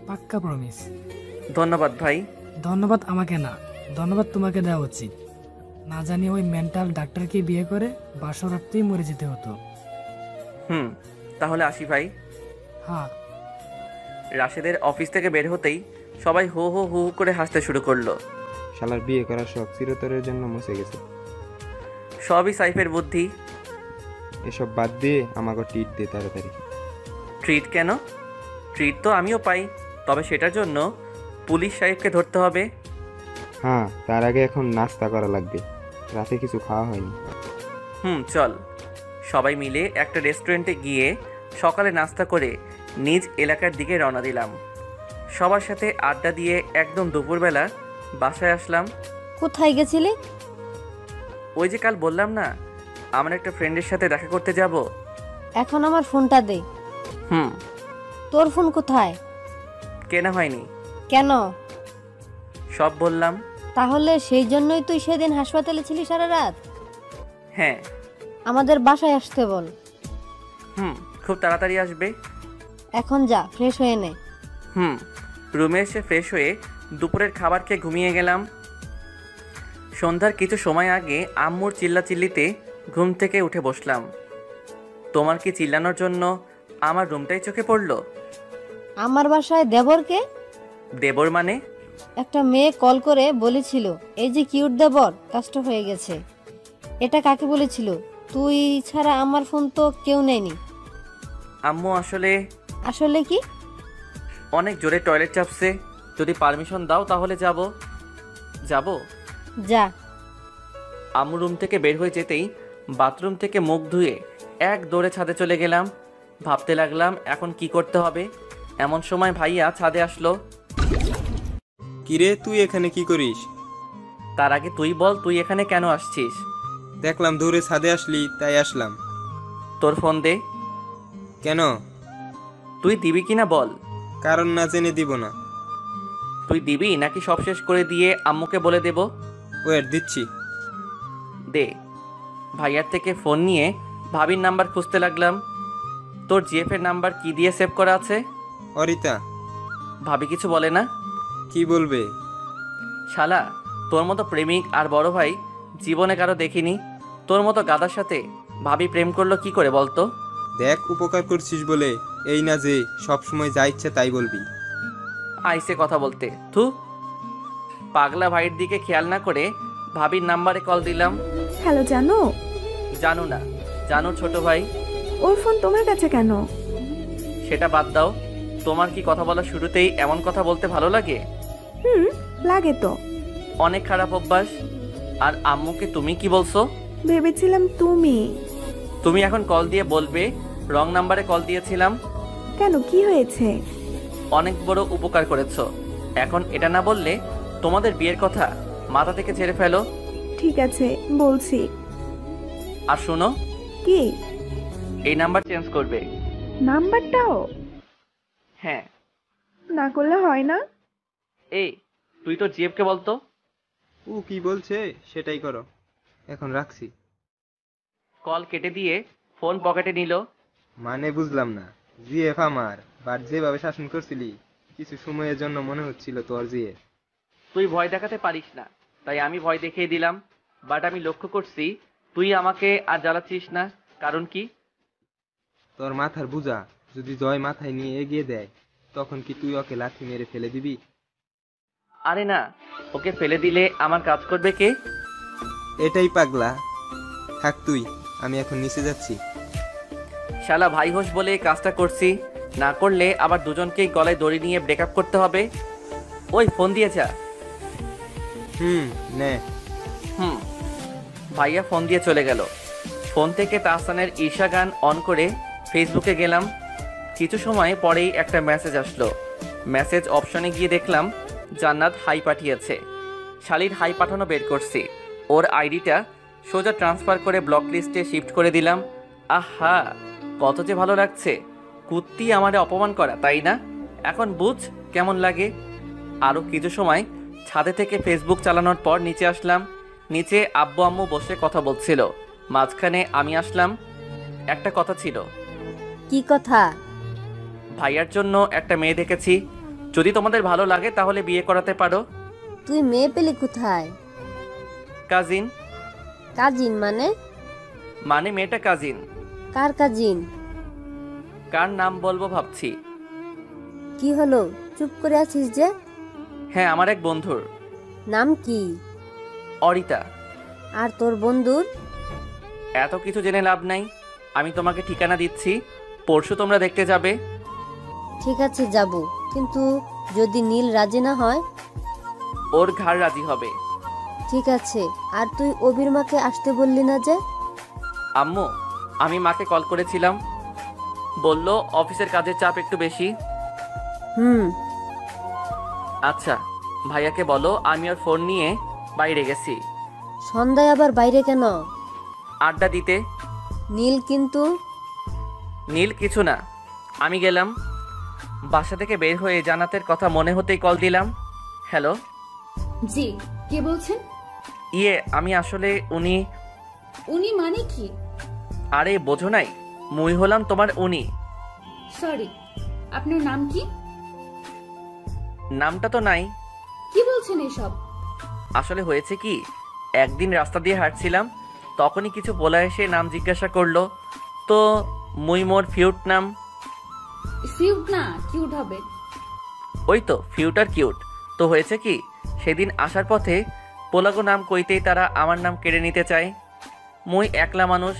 পাক্কা প্রমিস। ধন্যবাদ ভাই। ধন্যবাদ আমাকে না, ধন্যবাদ তোমাকে দেওয়া উচিত। না জানি ওই মেন্টাল ডাক্তারকে বিয়ে করে বাসরাতেই মরে যেতে হতো। তাহলে আসি ভাই। হ্যাঁ। রাশেদের অফিস থেকে বের হতেই সবাই হো হো হু হু করে হাসতে শুরু করলো। শালার বিয়ে করার শখ চিরতরের জন্য মুছে গেছে। সবই সাইফের বুদ্ধি। এসব বাদ দিয়ে আমাকে ট্রিট দে তাড়াতাড়ি। ট্রিট কেন? ট্রিট তো আমিও পাই, তবে সেটার জন্য পুলিশ সাহেবকে ধরতে হবে। হ্যাঁ, তার আগে এখন নাস্তা করা লাগবে, রাতে কিছু খাওয়া হয়নি। চল। সবাই মিলে একটা রেস্টুরেন্টে গিয়ে সকালে নাস্তা করে নিজ এলাকার দিকে রওনা দিলাম। সবার সাথে আড্ডা দিয়ে একদম দুপুরবেলা বাসায় আসলাম। কোথায় গেছিলে? ওই যে কাল বললাম না, আমার একটা ফ্রেন্ডের সাথে দেখা করতে যাব। এখন আমার ফোনটা দে। তোর ফোন কোথায়? কেনা হয়নি। কেন? সব বললাম। তাহলে সেই জন্যই তুই সেদিন হাসপাতালে ছিলি সারা রাত? হ্যাঁ। আমাদের বাসায় আসতে বল। খুব তাড়াতাড়ি আসবে। এখন যা ফ্রেশ হয়ে নে। রুমে এসে ফ্রেশ হয়ে দুপুরের খাবার খেয়ে ঘুমিয়ে গেলাম। সন্ধ্যার কিছু সময় আগে আম্মুর চিল্লাচিল্লিতে ঘুম থেকে উঠে বসলাম। তোমার কি চিল্লানোর জন্য আমার রুমটাই চোখে পড়লো? আমার বাসায় দেবরকে? দেবর মানে? একটা মেয়ে কল করে বলেছিল এই যে কিউট দেবর, কাজটা হয়ে গেছে। এটা কাকে বলেছিল? তুই ছাড়া আমার ফোন তো কেউ নেয়নি। আম্মু আসলে আসলে কি? অনেক জোরে টয়লেট চাপছে, যদি পারমিশন দাও তাহলে যাব। যা। আম্মু রুম থেকে বের হয়ে যেতেই বাথরুম থেকে মুখ ধুয়ে এক দৌড়ে ছাদে চলে গেলাম। ভাবতে লাগলাম এখন কি করতে হবে। এমন সময় ভাইয়া ছাদে আসলো। কিরে তুই এখানে কি করিস? তার আগে তুই বল, তুই এখানে কেন আসছিস? দেখলাম দৌড়ে ছাদে আসলি তাই আসলাম। তোর ফোন দে। কেন? তুই দিবি কিনা বল। কারণ না জেনে দিব না। তুই দিবি নাকি সব শেষ করে দিয়ে আম্মুকে বলে দেব? ওয়েট দিচ্ছি। দে। ভাইয়ার থেকে ফোন নিয়ে ভাবির নাম্বার খুঁজতে লাগলাম। তোর জিএফ এর নাম্বার কি দিয়ে সেভ করা আছে? অরিতা। ভাবি কিছু বলে না? কি বলবে? শালা, তোর মতো প্রেমিক আর বড় ভাই জীবনে কারো দেখিনি। তোর মতো গাদার সাথে ভাবি প্রেম করলো কি করে বলতো? দেখ, উপকার করছিস বলে এই না যে সব সময় যা ইচ্ছে তাই বলবি। আইসে কথা বলতে। থু। পাগলা ভাইয়ের দিকে খেয়াল না করে ভাবির নাম্বারে কল দিলাম। হ্যালো জানো? জানো না, জানো ছোট ভাই। ওর ফোন তোমার কাছে কেন? সেটা বাদ দাও। তোমার কি কথা বলার শুরুতেই এমন কথা বলতে ভালো লাগে? লাগে তো। অনেক খারাপ অভ্যাস। আর আম্মুকে তুমি কি বলছো? ভেবেছিলাম তুমি। তুমি এখন কল দিয়ে বলবে রং নাম্বারে কল দিয়েছিলাম। কেন, কি হয়েছে? অনেক বড় উপকার করেছো। এখন এটা না বললে তোমাদের বিয়ের কথা মাথা থেকে ঝেড়ে ফেলো। ঠিক আছে, বলছি। আর শোনো। কি? এই নাম্বার চেঞ্জ করবে। নাম্বারটাও? হ্যাঁ। না করলে হয় না? এই তুই তো জিএফকে বলতো। ও কি বলছে সেটাই করো। এখন রাখছি। কল কেটে দিয়ে ফোন পকেটে নিল। মানে বুঝলাম না। জিএফ আমার, বাট যেভাবে শাসন করছিলি কিছু সময়ের জন্য মনে হচ্ছিল তোর জিএফ। তুই ভয় দেখাতে পারিস না, তাই আমি ভয় দেখিয়ে দিলাম। বাট আমি লক্ষ্য করছি তুই আমাকে আর জ্বালাচ্ছিস না। কারণ কি? তোর মাথার বোঝা যদি জয় মাথায় নিয়ে এগিয়ে দেয় তখন কি তুই ওকে লাথি মেরে ফেলে দিবি? আরে না, ওকে ফেলে দিলে আমার কাজ করবে কে? এটাই পাগলা। থাক তুই, আমি এখন নিচে যাচ্ছি। শালা ভাই হোস বলে কাজটা করছি, না করলে আবার দুজনকেই গলায় দড়ি নিয়ে ব্রেকআপ করতে হবে। ওই ফোন দিয়ে যা। নে। ভাইয়া ফোন দিয়ে চলে গেল। ফোন থেকে তাহসানের ঈশা গান অন করে ফেসবুকে গেলাম। কিছু সময় পরেই একটা মেসেজ আসলো। মেসেজ অপশনে গিয়ে দেখলাম জান্নাত হাই পাঠিয়েছে। শালির হাই পাঠানো বের করছি। ওর আইডিটা সোজা ট্রান্সফার করে ব্লক লিস্টে শিফট করে দিলাম। আহা, কত যে ভালো লাগছে। কুত্তি আমারে অপমান করা, তাই না? এখন বুঝ কেমন লাগে। আরও কিছু সময় ছাদে থেকে ফেসবুক চালানোর পর নিচে আসলাম। নিচে আব্বু আম্মু বসে কথা বলছিল, মাঝখানে আমি আসলাম। একটা কথা ছিল। কি কথা? ভাইয়ার জন্য একটা মেয়ে দেখেছি, যদি তোমাদের ভালো লাগে তাহলে বিয়ে করাতে পারো। তুই মেয়ে পেলি কোথায়? কাজিন। কাজিন মানে? মানে মেয়েটা কাজিন। কার কাজিন? কার নাম বলবো ভাবছি। কি হলো, চুপ করে আছিস যে? হ্যাঁ, আমার এক বন্ধুর। নাম কি? অরিতা। আর তোর বন্ধুর? এত কিছু জেনে লাভ নাই, আমি তোমাকে ঠিকানা দিচ্ছি, পরশু তোমরা দেখতে যাবে। ঠিক আছে, যাব, কিন্তু যদি নীল রাজি না হয়? ওর ঘাড় রাজি হবে। ঠিক আছে। আর তুই অবির মাকে আসতে বললি না যে? আম্মু, আমি মাকে কল করেছিলাম, বলল অফিসের কাজের চাপ একটু বেশি। আচ্ছা, ভাইয়াকে বলো আমি ওর ফোন নিয়ে বাইরে গেছি। সন্ধ্যায় আবার বাইরে কেন? আড্ডা দিতে। নীল কিন্তু? নীল কিছু না, আমি গেলাম। বাসা থেকে বের হয়ে জান্নাতের কথা মনে হতেই কল দিলাম। হ্যালো। জি, কে বলছেন? আমি আসলে উনি মানে কি? আরে বোঝো নাই, মুই হলাম তোমার উনি। সরি, আপনার নাম কি? নামটা তো নাই। কি বলছেন এসব? আসলে হয়েছে কি, একদিন রাস্তা দিয়ে হাঁটছিলাম, তখনই কিছু বলা এসে নাম জিজ্ঞাসা করলো, তো মুই মোর ফিউট নাম। ফিউট না, কিউট হবে। ওই তো ফিউট আর কিউট। তো হয়েছে কি, সেদিন আসার পথে পোলাগো নাম কইতেই তারা আমার নাম কেড়ে নিতে চায়। মুই একলা মানুষ,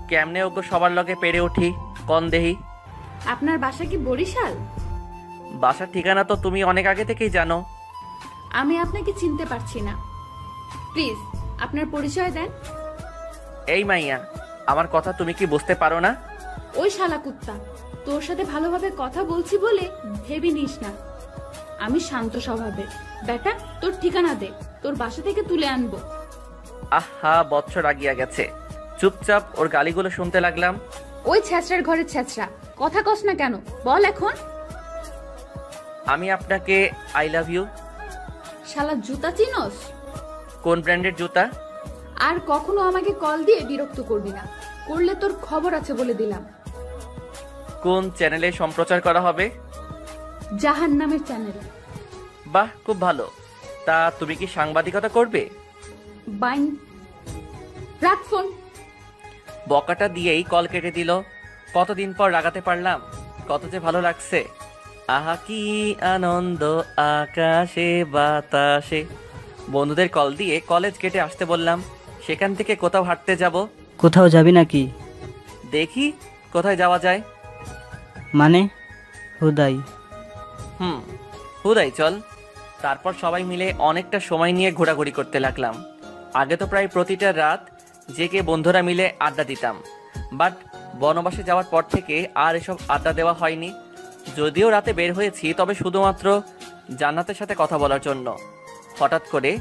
কেমনে ওগো সবার লগে পেরে উঠি কন দেহি। আপনার বাসা কি বরিশাল? বাসার ঠিকানা তো তুমি অনেক আগে থেকেই জানো। আমি আপনাকে চিনতে পারছি না, প্লিজ আপনার পরিচয় দেন। এই মাইয়া, আমার কথা তুমি কি বুঝতে পারো না? ওই শালা কুত্তা, তোর সাথে ভালোভাবে কথা বলছি বলে ভেবে নিস না। আমি শান্ত স্বভাবের বেটা, তোর ঠিকানা দে, তোর বাসা থেকে তুলে আনবো। আহা, বৎসর আগিয়া গেছে, চুপচাপ ওর গালিগুলো শুনতে লাগলাম। ওই ছ্যাঁচড়ার ঘরে ছ্যাঁচড়া, কথা কস না কেন, বল এখন। আমি আপনাকে আই লাভ ইউ। শালা জুতা চিনোস? কোন ব্র্যান্ডের জুতা? আর কখনো আমাকে কল দিয়ে বিরক্ত করবি না, করলে তোর খবর আছে বলে দিলাম। কোন চ্যানেলে সম্প্রচার করা হবে? জাহান্নামের চ্যানেলে। বাহ, খুব ভালো। তা তুমি কি সাংবাদিকতা করবে? বাইন, রাখ ফোন। বকাটা দিয়েই কল কেটে দিল। কতদিন পর রাগাতে পারলাম, কত যে ভালো লাগছে। আহা কি আনন্দ আকাশে বাতাসে। বন্ধুদের কল দিয়ে কলেজ গেটে আসতে বললাম, সেখান থেকে কোথাও হাঁটতে যাব। কোথাও যাবি নাকি? দেখি কোথায় যাওয়া যায়। মানে হুদাই? হুদাই চল। তারপর সবাই মিলে অনেকটা সময় নিয়ে ঘোরাঘুরি করতে লাগলাম। আগে তো প্রায় প্রতিটা রাত জেগে বন্ধুরা মিলে আড্ডা দিতাম, বাট বনবাসে যাওয়ার পর থেকে আর এসব আড্ডা দেওয়া হয়নি। যদিও রাতে বের হয়েছি, তবে শুধুমাত্র জান্নাতের সাথে কথা বলার জন্য। হঠাৎ করে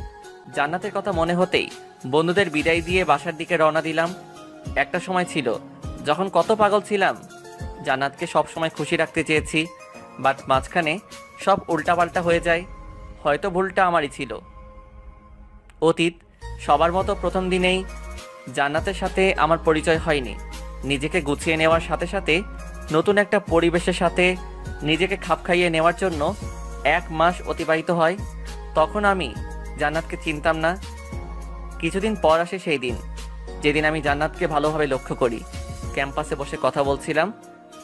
জান্নাতের কথা মনে হতেই বন্ধুদের বিদায় দিয়ে বাসার দিকে রওনা দিলাম। একটা সময় ছিল যখন কত পাগল ছিলাম, জান্নাতকে সব সময় খুশি রাখতে চেয়েছি, বাট মাঝখানে সব উল্টাপাল্টা হয়ে যায়। হয়তো ভুলটা আমারই ছিল। অতীত, সবার মতো প্রথম দিনেই জান্নাতের সাথে আমার পরিচয় হয়নি। নিজেকে গুছিয়ে নেওয়ার সাথে সাথে নতুন একটা পরিবেশের সাথে নিজেকে খাপ খাইয়ে নেওয়ার জন্য 1 মাস অতিবাহিত হয়। তখন আমি জান্নাতকে চিনতাম না। কিছুদিন পর আসে সেই দিন, যেদিন আমি জান্নাতকে ভালোভাবে লক্ষ্য করি। ক্যাম্পাসে বসে কথা বলছিলাম,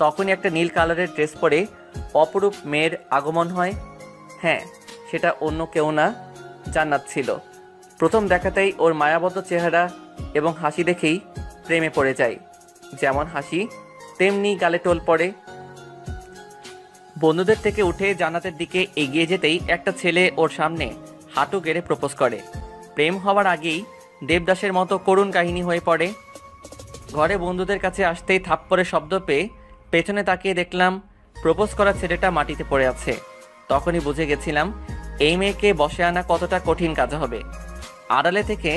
তখনই একটা নীল কালারের ড্রেস পরে অপরূপ মেয়ের আগমন হয়। হ্যাঁ, সেটা অন্য কেউ না, জান্নাত ছিল। প্রথম দেখাতেই ওর মায়াবদ্ধ চেহারা এবং হাসি দেখেই প্রেমে পড়ে যায়। যেমন হাসি তেমনি গালে টোল পড়ে। বন্ধুদের থেকে উঠে জান্নাতের দিকে এগিয়ে যেতেই একটা ছেলে ওর সামনে হাঁটু গেড়ে প্রপোজ করে। প্রেম হওয়ার আগেই দেবদাসের মতো করুণ কাহিনী হয়ে পড়ে। ঘরে বন্ধুদের কাছে আসতেই থাপ্পড়ের শব্দ পেয়ে পেছনে তাকিয়ে দেখলাম প্রপোজ করা ছেলেটা মাটিতে পড়ে আছে। তখনই বুঝে গেছিলাম এই মেয়েকে বসে আনা কতটা কঠিন কাজ হবে। আড়ালে থেকে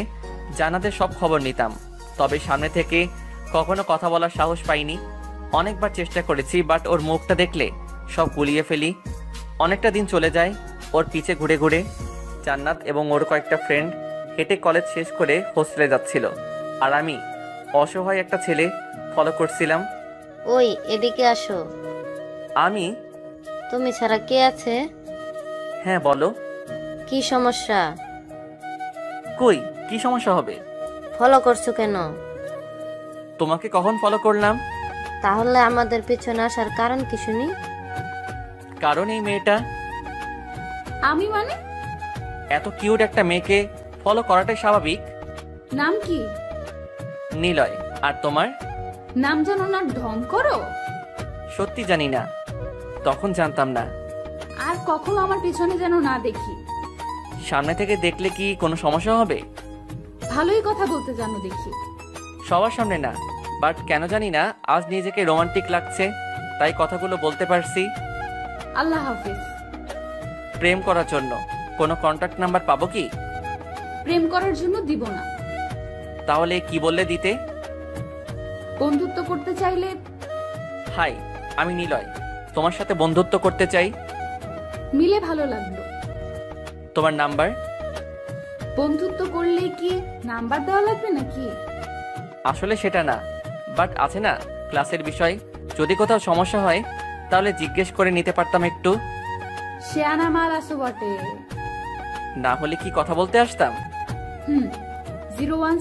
জান্নাতের সব খবর নিতাম, তবে সামনে থেকে কখনো কথা বলার সাহস পাইনি। অনেকবার চেষ্টা করেছি, বাট ওর মুখটা দেখলে সব গুলিয়ে ফেলি। অনেকটা দিন চলে যায় ওর পিছে ঘুরে ঘুরে। জান্নাত এবং ওর কয়েকটা ফ্রেন্ড হেঁটে কলেজ শেষ করে হোস্টেলে যাচ্ছিল, আর আমি অসহায় একটা ছেলে ফলো করছিলাম। ওই এদিকে আসো। আমি? তুমি ছাড়া কে আছে? হ্যাঁ বলো। কি সমস্যা? কই, কি সমস্যা হবে? ফলো করছো কেন? তোমাকে কখন ফলো করলাম? তাহলে আমাদের পিছনে আসার কারণ কি শুনি? কারণ এই মেয়েটা। আমি মানে? এত কিউট একটা মেয়েকে ফলো করাটাই স্বাভাবিক। নাম কি? নিলয়। আর তোমার? নাম জানো না, ঢং করো। সত্যি জানি না, তখন জানতাম না। আর কখনো আমার পিছনে যেন না দেখি। সামনে থেকে দেখলে কি কোনো সমস্যা হবে? ভালোই কথা বলতে জানো দেখি। সবার সামনে না, বাট কেন জানি না আজ নিজেকে রোমান্টিক লাগছে, তাই কথাগুলো বলতে পারছি। আল্লাহ হাফেজ। প্রেম করার জন্য কোনো কন্টাক্ট নাম্বার পাবো কি? প্রেম করার জন্য দিব না। তাহলে কি বললে দিতে? বন্ধুত্ব করতে চাইলে। হাই, আমি নিলয়, তোমার সাথে বন্ধুত্ব করতে চাই। মিলে ভালো লাগলো। তোমার নাম্বার? বন্ধুত্ব করলে কি নাম্বার দেওয়া লাগবে নাকি? আসলে সেটা না, বাট আছে না ক্লাসের বিষয়, যদি কোথাও সমস্যা হয় তাহলে জিজ্ঞেস করে নিতে পারতাম একটু। শেয়ানা মাল আসো বটে। না হলে কি কথা বলতে আসতাম? 01